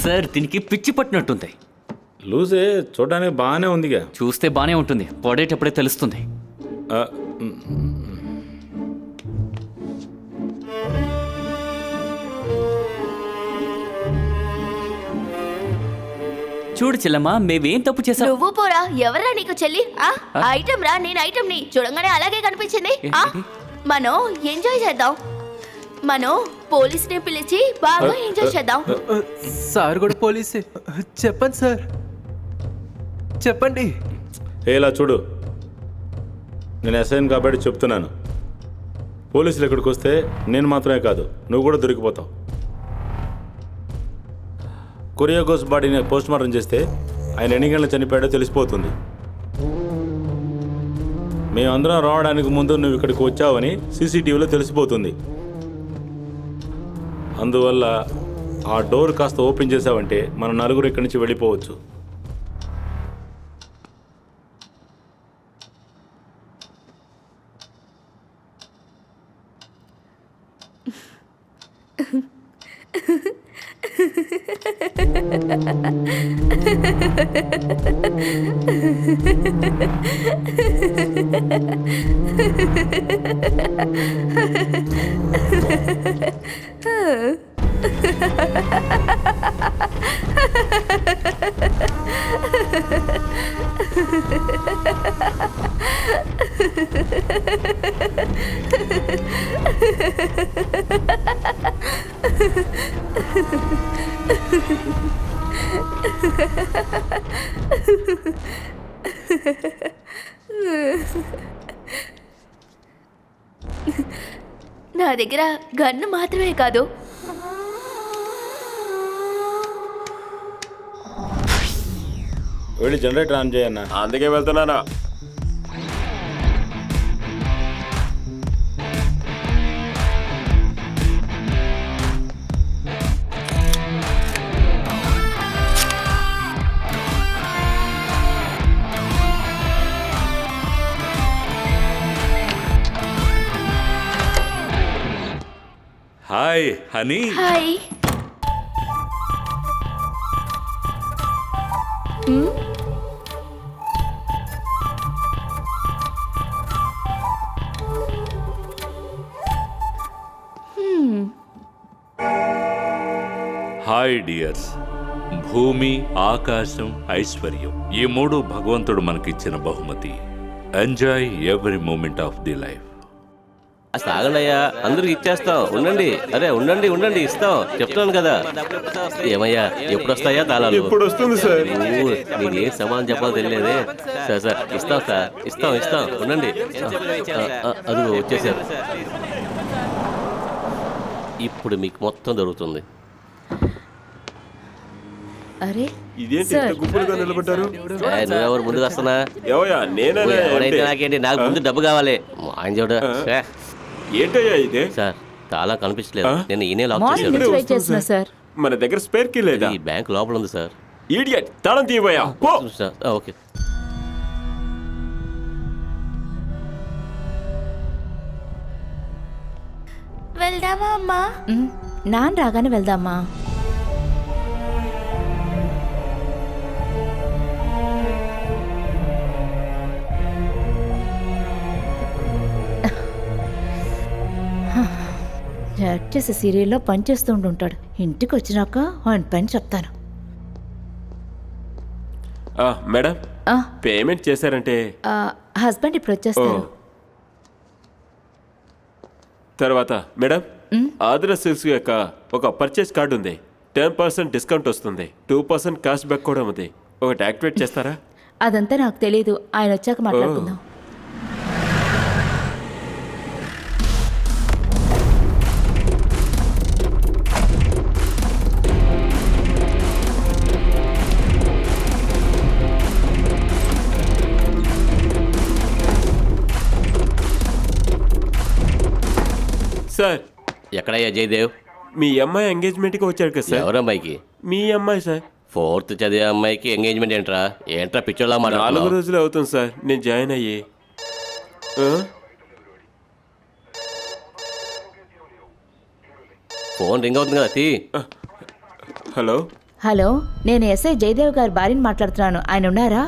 సార్, దీనికి పిచ్చి పట్టినట్టుంది. లూజే చూడడానికి బాగానే ఉందిగా. చూస్తే బానే ఉంటుంది, పడేటప్పుడే తెలుస్తుంది. ఆ, చూడు చెల్లమ్మా, మేమేం తప్పు చేసాం? నువ్వు పోరా, ఎవరా నీకు చెల్లి? ఐటమ్ రా, నేను ఐటమ్ ని చూడంగానే అలాగే కనిపించింది. మనం ఎంజాయ్ చేద్దాం. మనం పోలీసుని పిలిచి బాగా ఎంజాయ్ చేద్దాం. సార్ కూడా పోలీసే. చెప్పండి సార్, చెప్పండి. ఇలా చూడు, నేను ఎస్ఐని కాబట్టి చెప్తున్నాను. పోలీసులు ఇక్కడికి వస్తే నేను మాత్రమే కాదు, నువ్వు కూడా దొరికిపోతావు. కొరియాగోస్ బాడీని పోస్ట్ మార్టం చేస్తే ఆయన ఎన్ని గంటలు చనిపోయాడో తెలిసిపోతుంది. మేమందరం రావడానికి ముందు నువ్వు ఇక్కడికి వచ్చావని సీసీటీవీలో తెలిసిపోతుంది. అందువల్ల ఆ డోర్ కాస్త ఓపెన్ చేసావంటే మన నలుగురు ఇక్కడి నుంచి వెళ్ళిపోవచ్చు. నా దగ్గర గన్ను మాత్రమే కాదు, వెళ్ళి జనరేటర్ ఆన్ చేయన్నా. అందుకే వెళ్తున్నానా. Hi honey. Hi. Hi dears, భూమి, ఆకాశం, ఐశ్వర్యం, ఈ మూడు భగవంతుడు మనకిచ్చిన బహుమతి. Enjoy every moment of the life. సాగండియ్యా, అందరికి ఇచ్చేస్తాం. ఉండండి, అరే ఉండండి ఉండండి, ఇస్తాం, చెప్తాను కదా. ఏమయ్యా, ఎప్పుడు వస్తాయా తాళాలు? ఇప్పుడు వస్తుంది సార్. మీరు ఏం సమాధానం చెప్పాలో తెలియలేదే. సార్ సార్ ఇస్తాం సార్, ఇస్తాం ఇస్తాం, ఉండండి. అదిగో వచ్చేసారు. ఇప్పుడు మీకు మొత్తం దొరుకుతుంది. అరే ఇదేంటి ఇంత గుంపులుగా నిలబడ్డారు? నువ్వెవరు ముందుకు వస్తున్నా? ఏవయ్యా, నేనే. ఎవరైతే నాకేంటి, నాకు ముందు డబ్బు కావాలి. ఆయన చూడ ఏంటయ్యా ఇదే? సార్ తాళం కనిపించలేదు, నేను ఈయనే లాక్ మార్నింగ్ చేశాను. నుంచి వెయిట్ చేస్తున్నా సార్. మన దగ్గర స్పేర్ కీ లేదా? ఈ బ్యాంక్ లోపల ఉంది సార్. ఈడియట్, తాళం తీయబోయా. Sir okay. వెళ్దామా అమ్మా? నాన్న రాగానే వెళ్దామా? చేసే సీరియల్లో పనిచేస్తూ ఉంటాడు. ఇంటికి వచ్చినాక ఆయన పని చెప్తాను. మేడం, పేమెంట్ చేశారంటే హస్బెండ్ ఇప్పుడు వచ్చేస్తారు. తర్వాత మేడం, ఆంధ్ర సిల్క్స్ యొక్క ఒక పర్చేస్ కార్డు ఉంది. 10% డిస్కౌంట్ వస్తుంది, 2% క్యాష్ బ్యాక్ కూడా ఉంది. ఒకటి యాక్టివేట్ చేస్తారా? అదంతా నాకు తెలియదు, ఆయన వచ్చాక మాట్లాడుకుందాం. సార్, ఎక్కడయ్యా జయదేవ్? మీ అమ్మాయి ఎంగేజ్మెంట్కి వచ్చాడు కదా సార్. ఎవరమ్మాయికి? మీ అమ్మాయి సార్. 4th చదివే అమ్మాయికి ఎంగేజ్మెంట్ ఏంట్రా? ఏంట్రా పిచ్చోళ్ళ 4 రోజులు అవుతుంది సార్ నేను జాయిన్ అయ్యి. ఫోన్ రింగ్ అవుతుంది కదా, తీ. హలో హలో, నేను ఎస్ఐ జయదేవ్ గారి భార్యని మాట్లాడుతున్నాను. ఆయన ఉన్నారా?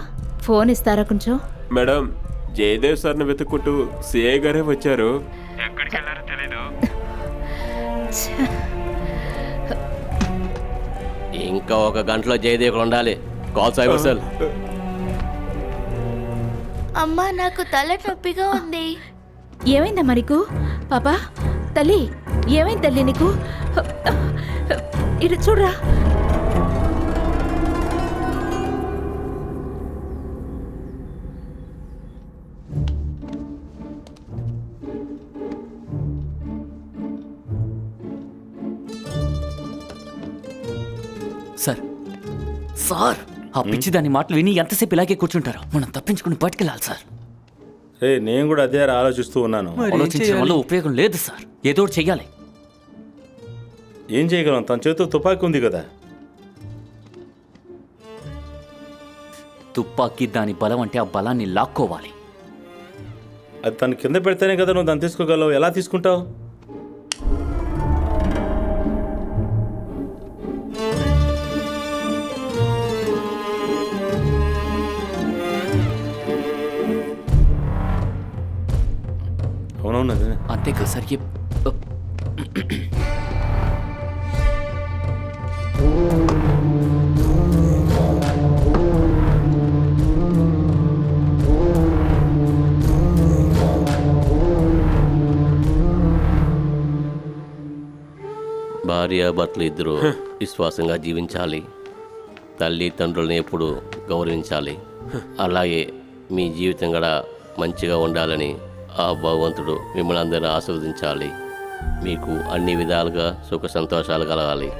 ఫోన్ ఇస్తారా కొంచెం? మేడం, జయదేవ్ సార్ని వెతుక్కుంటూ సిఐ గారే వచ్చారు. ఎక్కడికి వెళ్ళారో తెలీదు. ఇంకా 1 గంటలో జయదేవ్ ఉండాలి. Call cyber cell. అమ్మా, నాకు తల నొప్పిగా ఉంది. ఏమైందమ్మా నీకు? పాపా, తల్లి, ఏమైంది తల్లి నీకు? ఇటు చూడరా. సార్ సార్, ఆ పిచ్చి దాని మాటలు విని ఎంతసేపు ఇలాగే కూర్చుంటారు? మనం తప్పించుకుని బయటకెళ్ళాలి సార్. నేను కూడా అదే ఆలోచిస్తూ ఉన్నాను. ఆలోచించడం వల్ల ఉపయోగం లేదు సార్, ఏదో ఒకటి చెయ్యాలి. ఏం చేయగలం? తన చేతితో తుపాకీ ఉంది కదా. తుపాకీ దాని బలం అంటే ఆ బలాన్ని లాక్కోవాలి. అది తను కింద పెడితేనే కదా నువ్వు దాన్ని తీసుకోగలవు. ఎలా తీసుకుంటావు? అవునవును, అదే. అంతేకా సార్. భార్యాభర్తలు ఇద్దరు విశ్వాసంగా జీవించాలి. తల్లి తండ్రులను ఎప్పుడు గౌరవించాలి. అలాగే మీ జీవితం కూడా మంచిగా ఉండాలని ఆ భగవంతుడు మిమ్మల్ని అందరినీ ఆశీర్వదించాలి. మీకు అన్ని విధాలుగా సుఖ సంతోషాలు కలగాలి.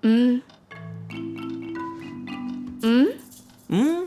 మ్మ్. మ్మ్. మ్మ్.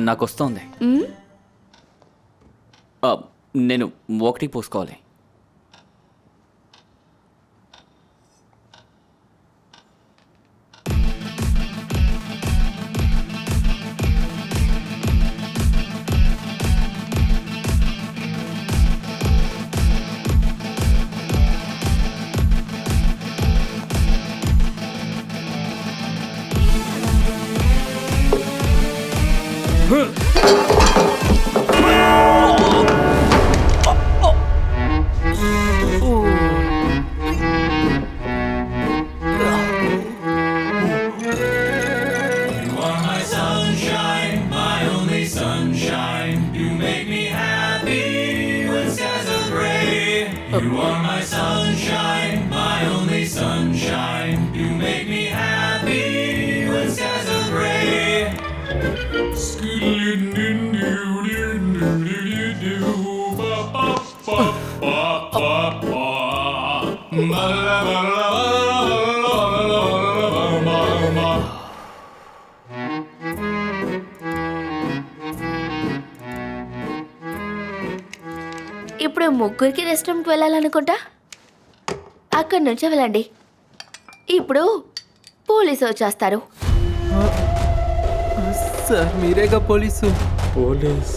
నాకు వస్తోంది. మ్మ్. నేను 1 పోసుకోవాలి. ఇప్పుడు ముగ్గురికి రెస్ట్ రూమ్కి వెళ్ళాలనుకుంటా. అక్కడి నుంచే వెళ్ళండి. ఇప్పుడు పోలీసు వచ్చేస్తారు. Sir మీరేగా police. పోలీస్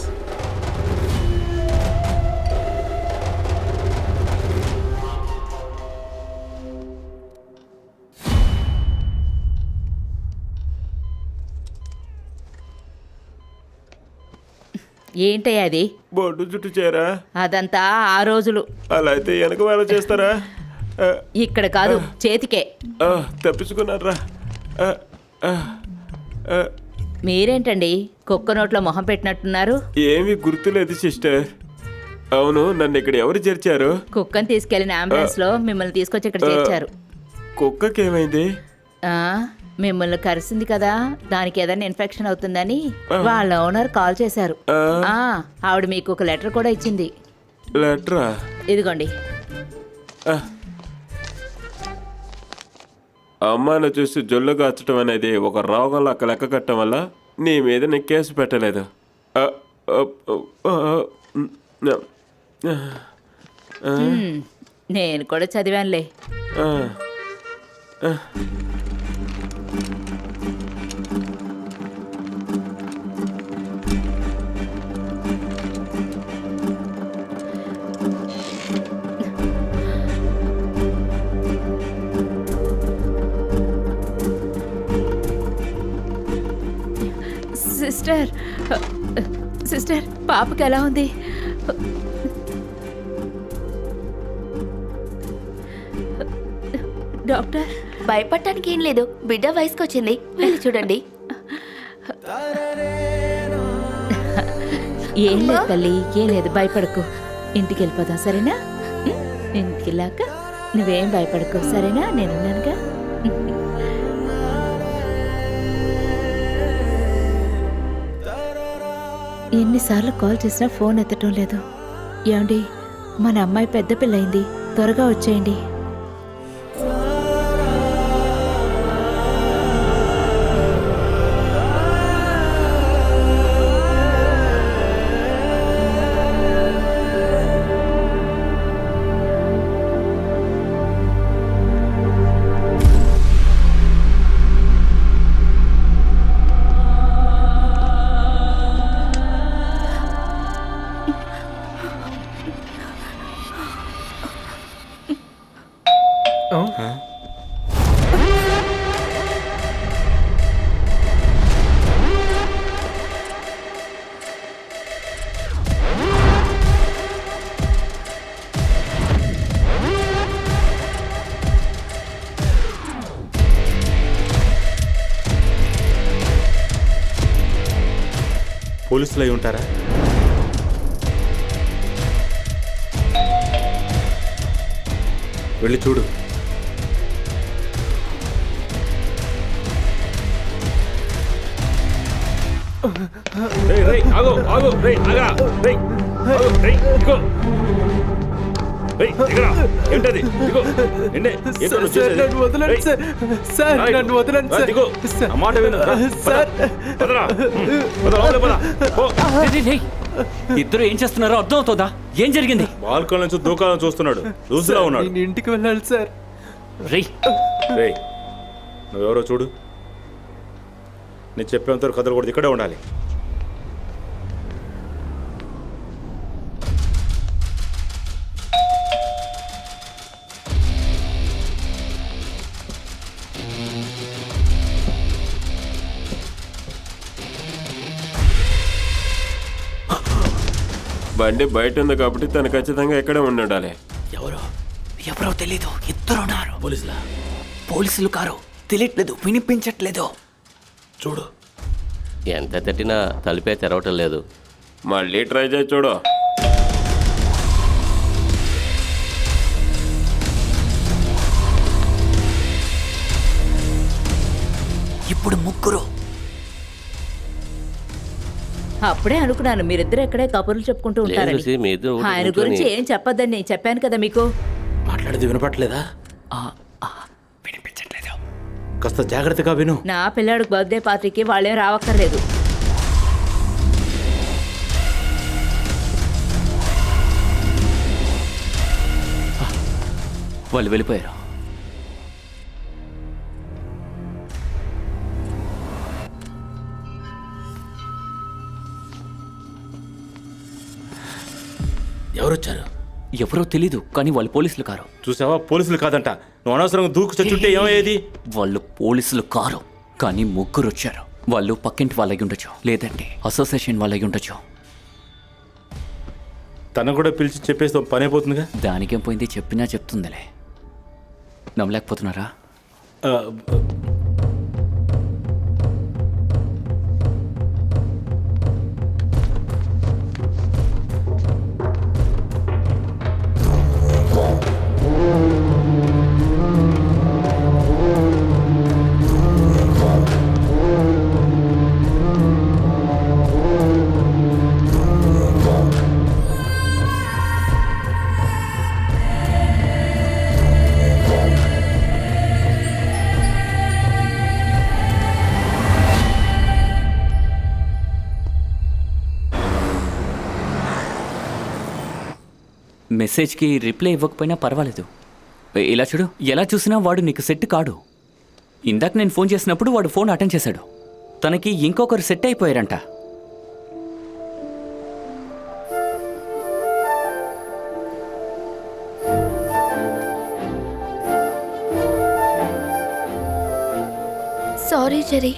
ఏంటయ్యా అది? బొడ్డు చుట్టూ చేరా? అదంతా ఆ రోజులు. అలా అయితే వెనక వేళ చేస్తారా? ఇక్కడ కాదు, చేతికే. తప్పించుకున్నారా? మీరేంటండి కుక్క నోట్లో మొహం పెట్టినట్టున్నారు? ఏమీ గుర్తులేదు సిస్టర్. అవును, నన్ను ఇక్కడ ఎవరు చేర్చారు? కుక్కని తీసుకెళ్లిన అంబులెన్స్ లో మిమ్మల్ని తీసుకొచ్చి ఇక్కడ చేర్చారు. కుక్కకి ఏమైంది? ఆ, మిమ్మల్ని కరిసింది కదా, దానికి ఏదైనా ఇన్ఫెక్షన్ అవుతుందని వాళ్ళ ఓనర్ కాల్ చేశారు. ఆవిడ మీకు ఒక లెటర్ కూడా ఇచ్చింది. లెటరా? ఇదిగోండి. అమ్మాయిని చూసి జొల్లు కాచడం అనేది ఒక రోగంలో లెక్క కట్టడం వల్ల నీ మీద నేను కేసు పెట్టలేదు. నేను కూడా చదివానులే. సిస్టర్, సిస్టర్, పాపకి ఎలా ఉంది? డాక్టర్, భయపడటానికి ఏం లేదు. బిడ్డ వయసుకు వచ్చింది, వెళ్ళి చూడండి. ఏం లేదు తల్లి, ఏం లేదు, భయపడకు. ఇంటికి వెళ్ళిపోదాం, సరేనా? ఇంటికి వెళ్ళాక నువ్వేం భయపడకు, సరేనా? నేనున్నానుగా. ఎన్నిసార్లు కాల్ చేసినా ఫోన్ ఎత్తటం లేదు. ఏమండి, మన అమ్మాయి పెద్ద పిల్లయింది, త్వరగా వచ్చేయండి. పోలీసులు అయి ఉంటారా? వెళ్ళి చూడు. నన్ను వదలండి సార్. సార్ నన్ను వదలండి సార్. ఇద్దరు ఏం చేస్తున్నారో అర్థం అవుతుందా? ఏం జరిగింది? బాల్కన్ నుంచి దూకాలను చూస్తున్నాడు. లూజ్లో ఉన్నాడు. నేను ఇంటికి వెళ్ళాలి సార్. రేయ్ రేయ్, నువ్వెవరో చూడు. నేను చెప్పేంత కథలు కూడా ఇక్కడే ఉండాలి. బండి బయట ఉంది కాబట్టి తను ఖచ్చితంగా ఎక్కడే ఉండాలి. ఎవరో తెలీదు. ఇద్దరున్నారు. పోలీసులు కారు. తెలియట్లేదు, వినిపించట్లేదు. చూడు. ఎంత తట్టినా తలుపే తెరవటం లేదు. మళ్ళీ ట్రై చేసి చూడు. ఇప్పుడు ముగ్గురు. అప్పుడే అనుకున్నాను మీరిద్దరు ఎక్కడే కబుర్లు చెప్పుకుంటూ ఉంటారని. లేదు, మీ ఇద్దరు ఒకటి ఆయన కూర్చొని- గురించి ఏం చెప్పొద్దని నేను చెప్పాను కదా మీకు. మాట్లాడేది వినపట్లేదా? వినిపించట్లేదు. కాస్త జాగ్రత్తగా విను. నా పిల్లాడు బర్త్డే పార్టీకి వాళ్ళేం రావక్కర్లేదు. వాళ్ళు వెళ్ళిపోయారు. ఎవరొచ్చారు? ఎవరో తెలీదు, కానీ వాళ్ళు పోలీసులు కారు. చూసావా, పోలీసులు కాదంట. నువ్వు అనవసరంగా దూకు చచ్చుంటే ఏమయ్యేది? వాళ్ళు పోలీసులు కారు, కానీ ముగ్గురు వచ్చారు. వాళ్ళు పక్కింటి వాళ్ళకి ఉండొచ్చు, లేదంటే అసోసియేషన్ వాళ్ళకి ఉండొచ్చు. తను కూడా పిలిచి చెప్పేస్తే పని అయిపోతుందిగా. దానికేం పోయింది, చెప్పినా చెప్తుందిలే. నమ్మలేకపోతున్నారా? మెసేజ్కి రిప్లై ఇవ్వకపోయినా పర్వాలేదు. ఇలా చూడు, ఎలా చూసినా వాడు నీకు సెట్ కాడు. ఇందాక నేను ఫోన్ చేసినప్పుడు వాడు ఫోన్ అటెండ్ చేశాడు. తనకి ఇంకొకరు సెట్ అయిపోయారంట. సారీ జెరీ,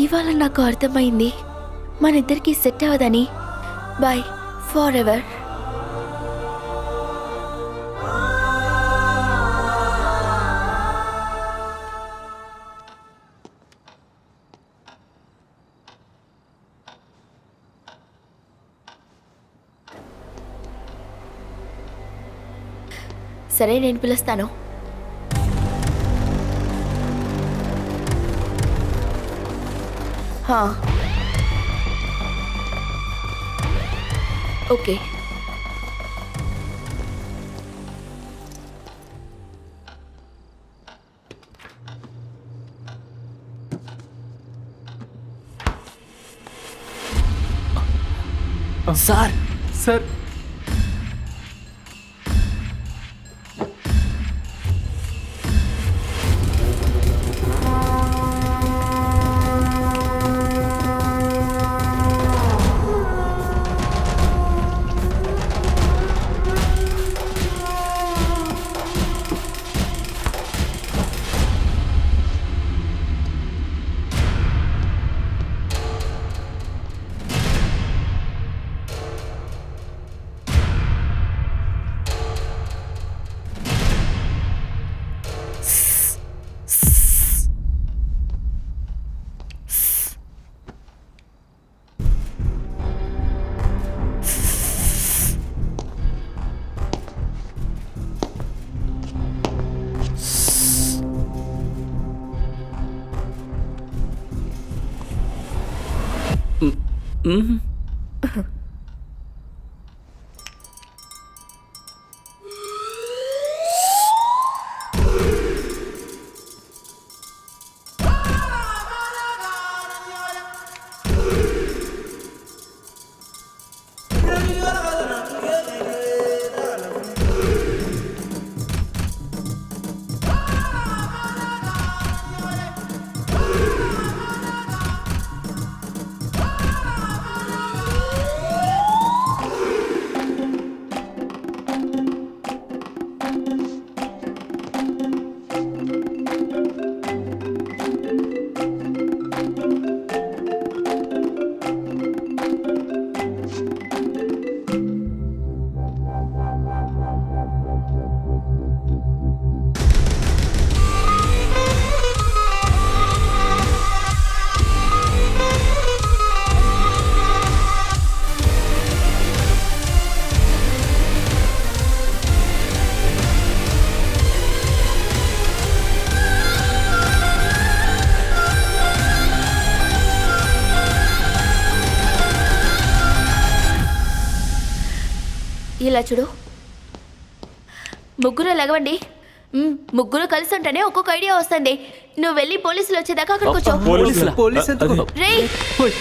ఇవాళ నాకు అర్థమైంది మన ఇద్దరికి సెట్ అవ్వదని. Bye forever. సరే, నేను పిలుస్తాను. ఓకే. సార్ సార్ ఇలా చూడు, ముగ్గురు లెగవండి. ముగ్గురు కలిసి ఉంటేనే ఒక్కొక్క ఐడియా వస్తుంది. నువ్వు వెళ్ళి పోలీసులు వచ్చేదాకా అక్కడ కూర్చో. పోలీస్ ఎందుకు? రేయ్, ఓయ్,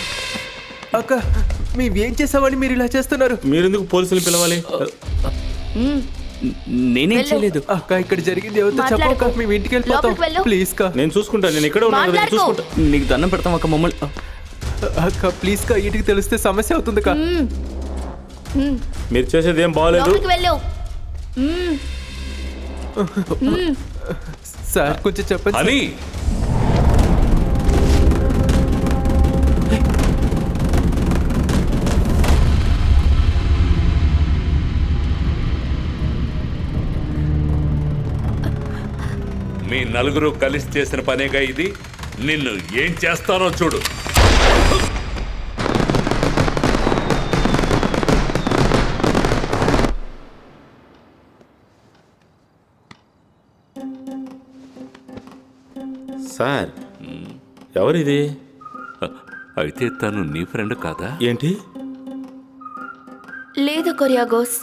అక్క మేమేం చేసామని మీరు ఇలా చేస్తున్నారు? మీరెందుకు పోలీసులు పిలవాలి? నేనేం చేయలేదు. అక్క ఇక్కడ జరిగింది ఎవరితో చెప్పక మాట్లాడుకో. మేము ఇంటికి వెళ్ళిపోతాం. లోపలికి వెళ్ళు. ప్లీజ్ కా. నేను చూసుకుంటాను, నేను ఇక్కడ ఉన్నాను, నేను మాట్లాడుకో. చూసుకుంటా. నీకు దండం పెడతాం అక్క మమ్మల్ని. అక్క ప్లీజ్ కా, ఇంటికి తెలిస్తే సమస్య అవుతుంది కా. మీరు చేసేది ఏం బాగలేదు. లోపలికి వెళ్ళు. సార్ కొంచెం చెప్పండి. అని మీ నలుగురు కలిసి చేసిన పనేగా ఇది. నిన్ను ఏం చేస్తానో చూడు. సార్, ఎవరిది? అయితే తను నీ ఫ్రెండ్ కాదా? ఏంటి? లేదు కొరియాగోస్,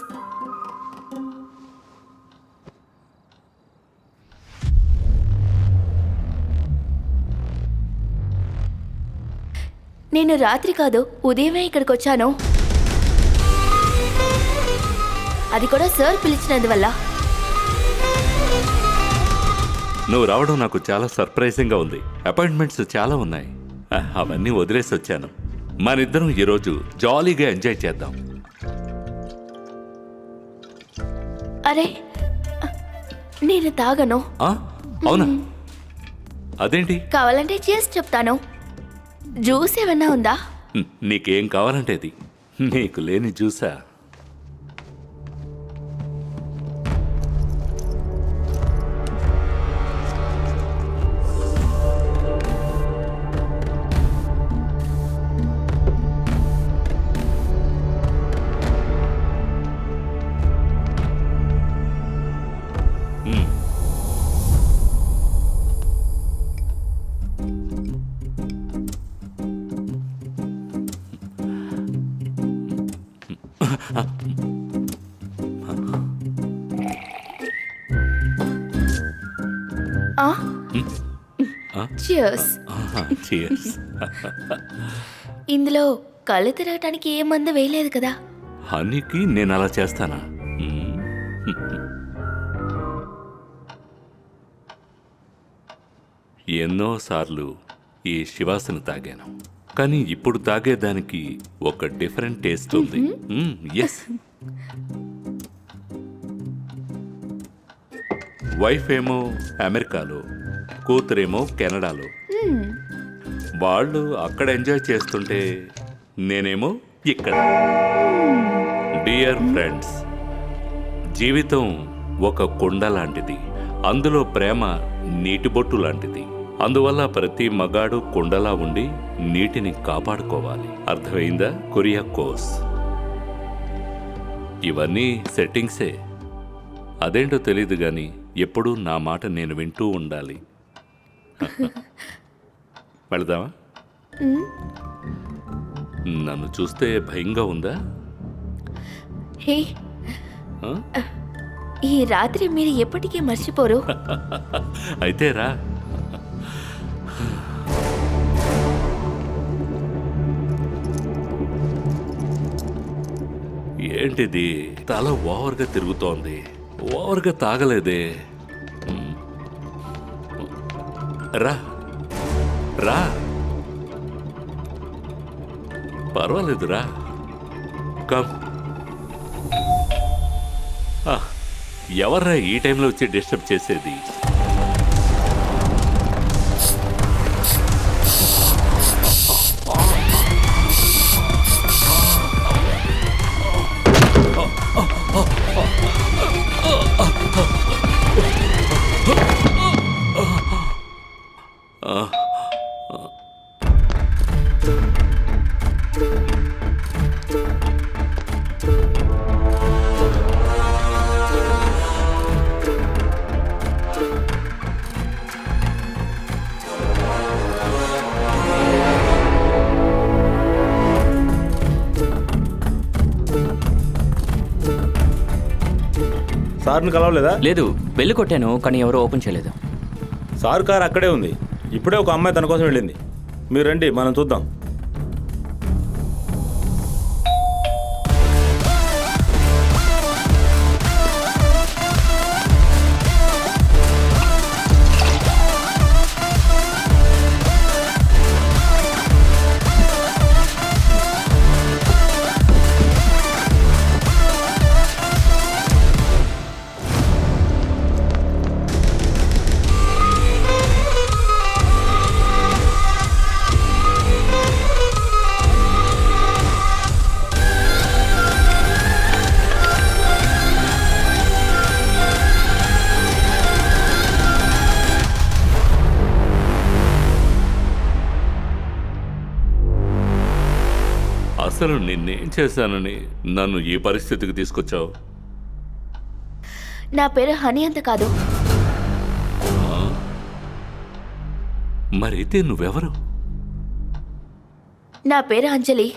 నేను రాత్రి కాదు ఉదయమే ఇక్కడికి వచ్చాను. అది కూడా సార్ పిలిచినందువల్ల. నువ్వు రావడం నాకు చాలా సర్ప్రైజింగ్గా ఉంది. అపాయింట్మెంట్స్ చాలా ఉన్నాయి, అవన్నీ వదిలేసి వచ్చాను. మనిద్దరం ఈరోజు జాలీగా ఎంజాయ్ చేద్దాం. అరే, నేను తాగను. ఆ? అవునా? అదేంటి? కావాలంటే చేసి చెప్తాను. జ్యూస్ ఏమన్నా ఉందా? నీకేం కావాలంటే అది. నీకు లేని జ్యూసా? చియర్స్. Cheers. ఇందులో కళ్ళు తిరగటానికి ఏ మందు వేయలేదు కదా? హనీకి నేను అలా చేస్తానా? ఎన్నోసార్లు ఈ శివాసన తాగాను, కానీ ఇప్పుడు తాగేదానికి ఒక డిఫరెంట్ టేస్ట్ ఉంది. ఎస్, వైఫ్ ఏమో అమెరికాలో, కూతురేమో కెనడాలో. వాళ్ళు అక్కడ ఎంజాయ్ చేస్తుంటే నేనేమో ఇక్కడ. డియర్ ఫ్రెండ్స్, జీవితం ఒక కుండ లాంటిది. అందులో ప్రేమ నీటి బొట్టు లాంటిది. అందువల్ల ప్రతి మగాడు కుండలా ఉండి నీటిని కాపాడుకోవాలి. అర్థమైందా కురియాకోస్? ఇవన్నీ సెట్టింగ్సే. అదేంటో తెలీదు కానీ ఎప్పుడూ నా మాట నేను వింటూ ఉండాలి. వెళదామా? నన్ను చూస్తే భయంగా ఉందా? హే, ఆ? ఈ రాత్రి మీరు ఎప్పటికీ మర్చిపోరు. అయితే రా. ఏంటిది? తల ఓవర్గా తిరుగుతోంది. ఓవర్గా తాగలేదే. రా రా, పర్వాలేదురా. కమ్. ఎవర్రా ఈ టైంలో వచ్చి డిస్టర్బ్ చేసేది? సార్ని కలవలేదా? లేదు, బెల్లు కొట్టాను కానీ ఎవరు ఓపెన్ చేయలేదు. సార్ కార్ అక్కడే ఉంది. ఇప్పుడే ఒక అమ్మాయి తన కోసం వెళ్ళింది. మీరు రండి, మనం చూద్దాం. అసలు నిన్నేం చేశానని నన్ను ఈ పరిస్థితికి తీసుకొచ్చావు? నా పేరు హనీ అంత కాదు. మరైతే నువ్వెవరు? నా పేరు అంజలి.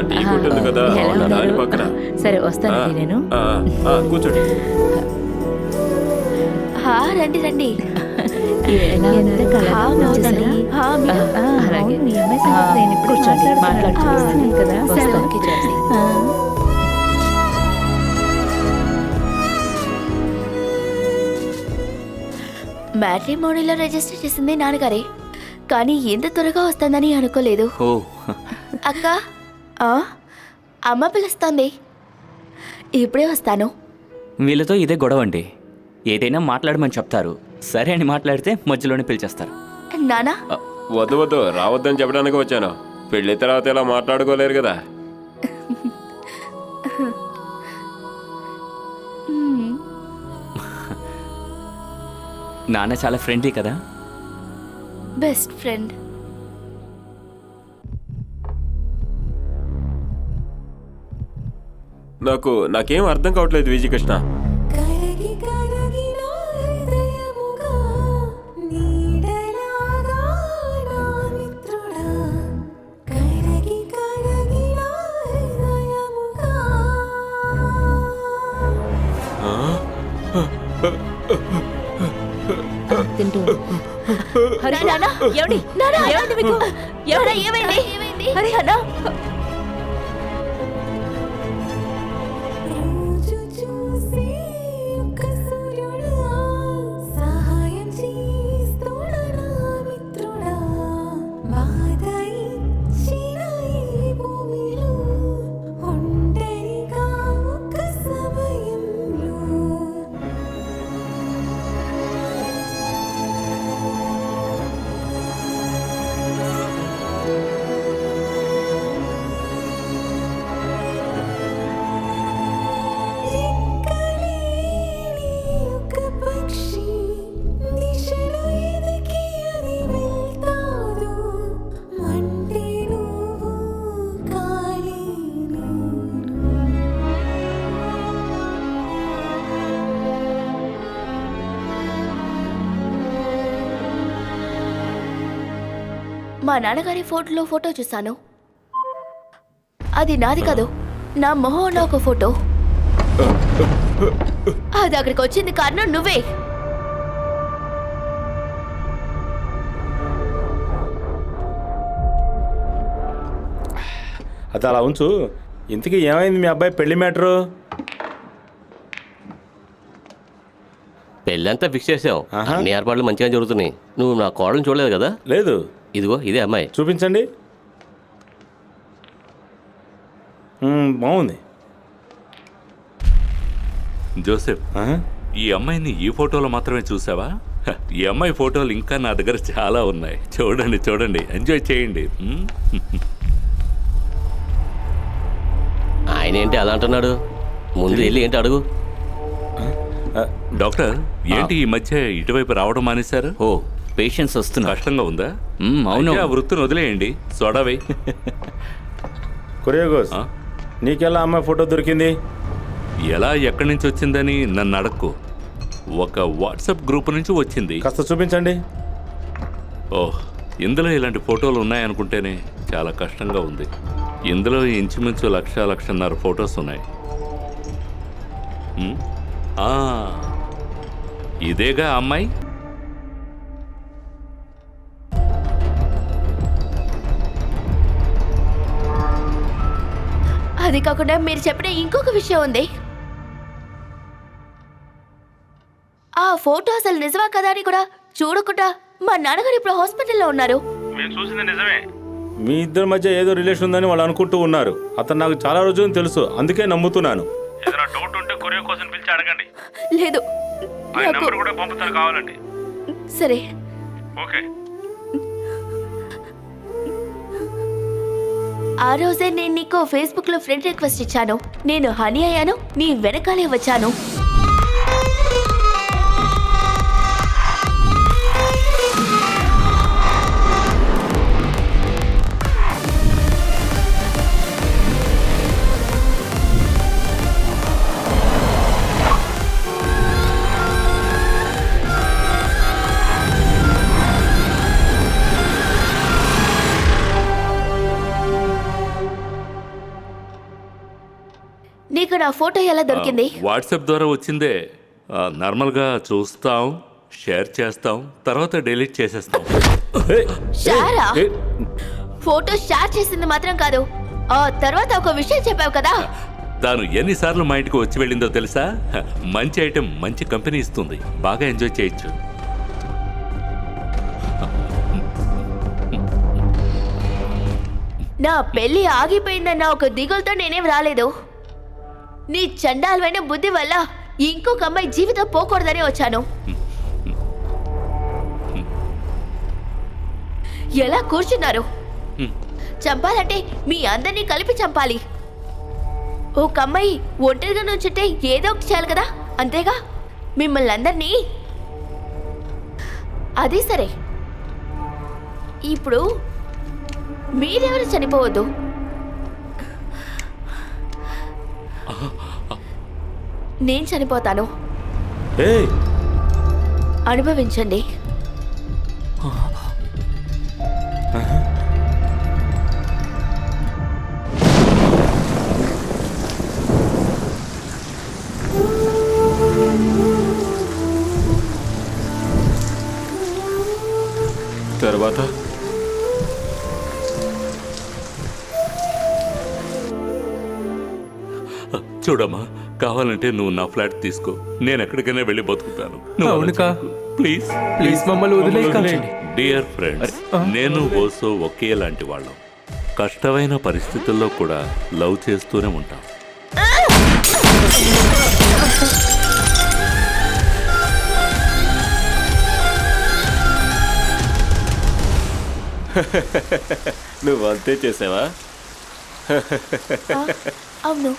టీ కొట్టింది కదా, దాని పక్కన. సరే వస్తానండి నేను. కూర్చోండి. రండి రండి. మ్యాట్రిమోనీలో రిజిస్టర్ చేసింది నాన్నగారే, కానీ ఎంత త్వరగా వస్తుందని అనుకోలేదు. అక్క, అమ్మ పిలుస్తుంది. ఇప్పుడే వస్తాను. వీళ్ళతో ఇదే గొడవ అండి. ఏదైనా మాట్లాడమని చెప్తారు, సరే అని మాట్లాడితే మధ్యలోనే పిలిచేస్తారు. నానా, వద్దు వద్దు, రావద్దని చెప్పడానికి వచ్చాను. పెళ్లి తర్వాత ఇలా మాట్లాడుకోలేరు కదా. నాన్న చాలా ఫ్రెండ్లీ కదా. Best friend. నాకేం అర్థం కావట్లేదు విజయకృష్ణ. ఏమైంది? మా నాన్నగారి ఫోటో చూశాను. అది నాది కాదు, నా మొహం ఉన్న ఒక ఫోటో. అది అక్కడికి వచ్చింది కారణం నువ్వే. అది అలా ఉంచు. ఇంతకీ ఏమైంది మీ అబ్బాయి పెళ్లి మ్యాటరు? పెళ్ళంతా ఫిక్స్ చేసాం. అన్ని ఏర్పాట్లు మంచిగా జరుగుతున్నాయి. నువ్వు నా కోడలు చూడలేదు కదా? లేదు. ఇదిగో ఇదే అమ్మాయి. చూపించండి. బాగుంది. జోసెఫ్, ఈ అమ్మాయిని ఈ ఫోటోలో మాత్రమే చూసావా? ఈ అమ్మాయి ఫోటోలు ఇంకా నా దగ్గర చాలా ఉన్నాయి. చూడండి చూడండి, ఎంజాయ్ చేయండి. ఆయన ఏంటి అలా అంటున్నాడు? ముందు వెళ్ళి ఏంటి అడుగు. డాక్టర్, ఏంటి ఈ మధ్య ఇటువైపు రావడం మానేశారు? ఓ, పేషెన్స్ వస్తున్నా. కష్టంగా ఉందా? అవును. ఆ వృత్తిని వదిలేయండి. సోడావై. కొరియోగోస్, నీకెలా అమ్మాయి ఫోటో దొరికింది? ఎలా, ఎక్కడి నుంచి వచ్చిందని నన్ను అడక్కు. ఒక వాట్సాప్ గ్రూప్ నుంచి వచ్చింది. కాస్త చూపించండి. ఓహ్, ఇందులో ఇలాంటి ఫోటోలు ఉన్నాయనుకుంటేనే చాలా కష్టంగా ఉంది. ఇందులో ఇంచుమించు 1,00,000-1,50,000 ఫొటోస్ ఉన్నాయి. ఇదేగా అమ్మాయి? అది కాకుండా మీరు చెప్పిన ఇంకొక విషయం ఉంది. ఆ ఫోటో అసలు నిజమా కదా అని కూడా చూడకుండా మా నాన్నగారు ఇప్పుడు హాస్పిటల్లో ఉన్నారు. మేము చూసింది నిజమే. మీ ఇద్దరి మధ్య ఏదో రిలేషన్ ఉందని వాళ్ళు అనుకుంటూ ఉన్నారు. అతను నాకు చాలా రోజులు తెలుసు, అందుకే నమ్ముతున్నాను. ఏదైనా డౌట్ ఉంటే కొరియర్ కోసం పిలిచి అడగండి. లేదు, నంబర్ కూడా పంపుతాను కావాలండి. సరే. ఓకే. ఆ రోజే నేను నీకు ఫేస్బుక్ లో ఫ్రెండ్ రిక్వెస్ట్ ఇచ్చాను. నేను హనీ అయ్యాను, నీ వెనకాలే వచ్చాను. నీకు నా ఫోటో ఎలా దొరికింది? వాట్సాప్ ద్వారా వచ్చిందే. నార్మల్గా చూస్తాం, షేర్ చేస్తాం, తర్వాత డిలీట్ చేసేస్తాం. షేరా? ఫోటో షేర్ చేసింది మాత్రం కాదు, ఆ తర్వాత ఒక విషయం చెప్పావు కదా. తాను ఎన్నిసార్లు మా ఇంటికి వచ్చి వెళ్ళిందో తెలుసా? మంచి ఐటెం మంచి కంపెనీ ఇస్తుంది, బాగా ఎంజాయ్ చేయొచ్చు. నా పెళ్లి ఆగిపోయిందన్న ఒక దిగులతో నేనేం రాలేదు. నీ చండాలమైన బుద్ధి వల్ల ఇంకొక అమ్మాయి జీవితం పోకూడదని వచ్చాను. ఎలా కూర్చున్నారు? చంపాలంటే మీ అందరినీ కలిపి చంపాలి. ఒక అమ్మాయి ఒంటరిగా నుంచుంటే ఏదో ఒకటి చేయాలి కదా, అంతేగా? మిమ్మల్ని అందరినీ. అది సరే, ఇప్పుడు మీరెవరు చనిపోవద్దు. నేను చనిపోతాను, అనుభవించండి. తర్వాత చూడమ్మా, కావాలంటే నువ్వు నా ఫ్లాట్ తీసుకో, నేను ఎక్కడికైనా వెళ్ళి బతుకుతాను. ప్లీజ్ ప్లీజ్ మమ్మల్ని వదిలేయండి. డియర్ ఫ్రెండ్స్, నేను ఓసో ఒకేలాంటి వాళ్ళం. కష్టమైన పరిస్థితుల్లో కూడా లవ్ చేస్తూనే ఉంటాం. నువ్వు అంతే చేసావా? అవును.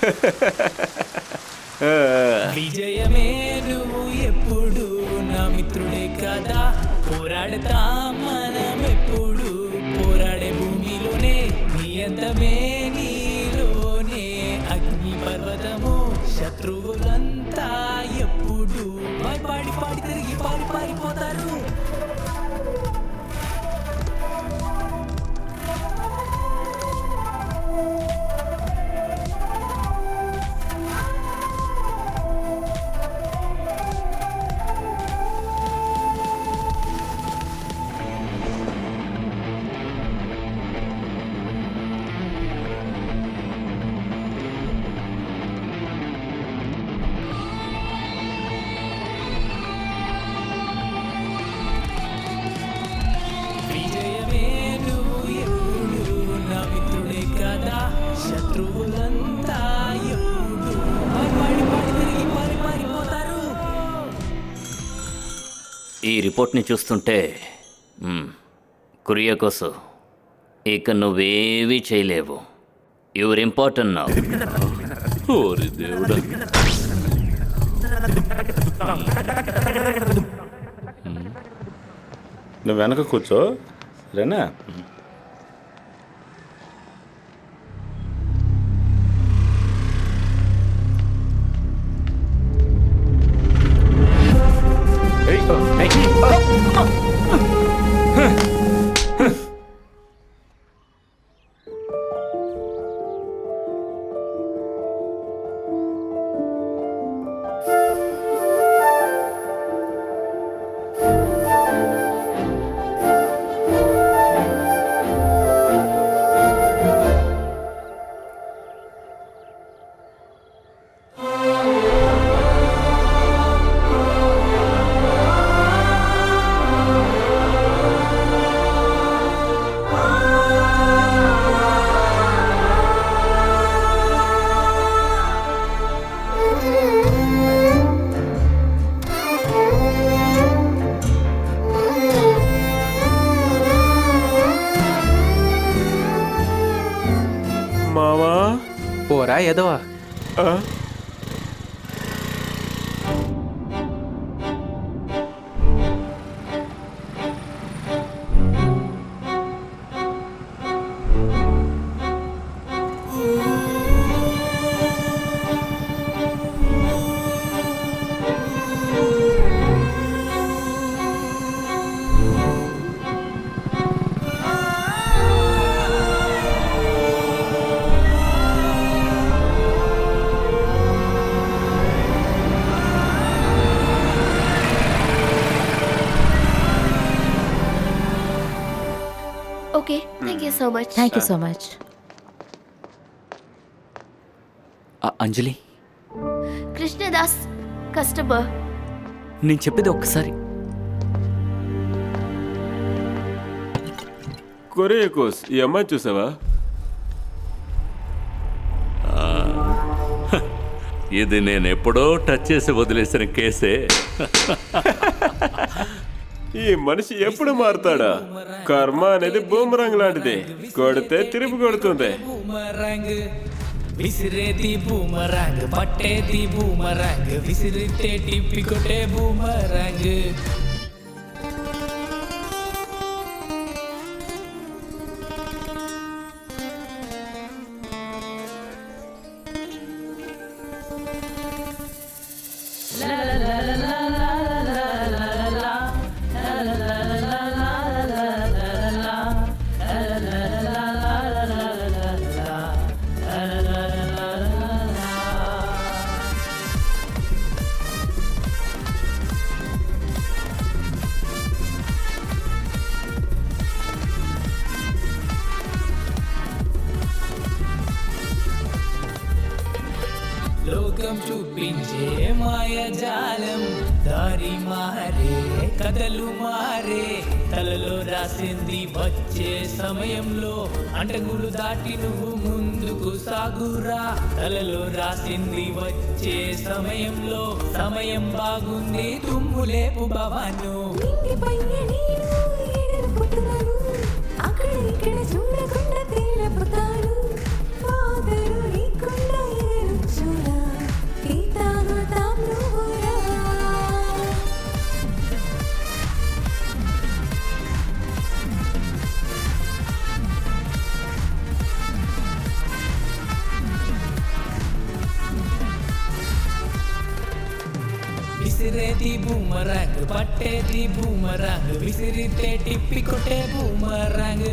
విజయమే నువ్వు ఎప్పుడు నా మిత్రుడే కదా. పోరాడతా మనం ఎప్పుడు, పోరాడే భూమిలోనే నీ అందమే నీలోనే. అగ్ని పర్వతము శత్రువులంతా ఎప్పుడు పాడి పాడి తిరిగి పారిపోతారు. ఈ రిపోర్ట్ని చూస్తుంటే కురియాకోస్ ఇక నువ్వేవీ చేయలేవు. యువర్ ఇంపార్టెంట్ నా. ఓరి దేవుడా. నువ్వు వెనక కూర్చో రేనా. మావా పోరా ఎదవా. ఆ? Okay, thank you so much. Thank you so much. Anjali, Krishnadas customer. నేను చెప్పేది ఒక్కసారి. కురియాకోస్, ఈ అమ్మాయి చూసావా? ఇది నేను ఎప్పుడో టచ్ చేసి వదిలేసిన కేసే. ఈ మనిషి ఎప్పుడు మారుతాడా? కర్మ అనేది బూమరంగ్ లాంటిది, కొడితే తిరిగి కొడుతుంది. బూమరాంగ్ విసిరేది బూమరాంగ్, పట్టేది బూమరాంగ్, విసిరితే టిప్పి కొట్టే బూమరాంగ్. లోకం చూపించే మాయజాలం, దారి మారే కథలు మారే, తలలో రాసింది వచ్చే సమయంలో అంటగులు దాటి నువ్వు ముందుకు సాగురా. తలలో రాసింది వచ్చే సమయంలో, సమయం బాగుంది తుమ్ము లేపు భవాను. విసిరేది బూమరాంగ్, పట్టేది బూమరాంగ్, విసిరితే టిప్పి కొట్టే బూమరాంగ్.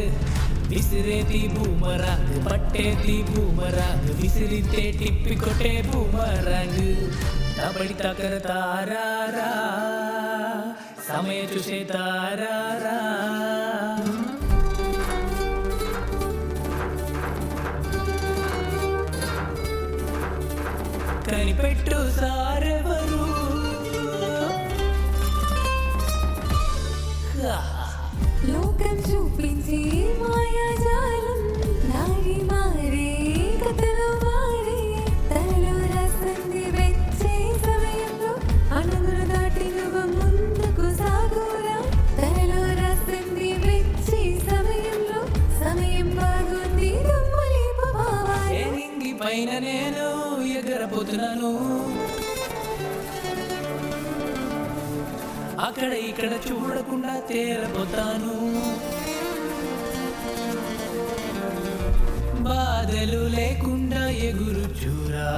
విసిరేది బూమరాంగ్, పట్టేది బూమరాంగ్, విసిరితే టిప్పి కొట్టే బూమరాంగ్. కబడి తకర తారారా, సమయ చూసే తారారా. కనిపెట్టు సారెవరు, లోకం చూపించే మాయాజాలం, దారి మారే కథలు మారే, తలలో రాసింది వచ్చే సమయంలో అడుగులు దాటి నువ్వు ముందుకు సాగు. పైన నేను ఎగరబోతున్నాను, అక్కడ ఇక్కడ చూడకుండా తేరబోతాను. బాధలు లేకుండా ఎగురు చూరా,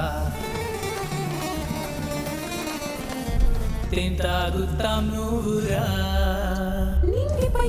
తాగుతాం నువ్వురా. నింగిపై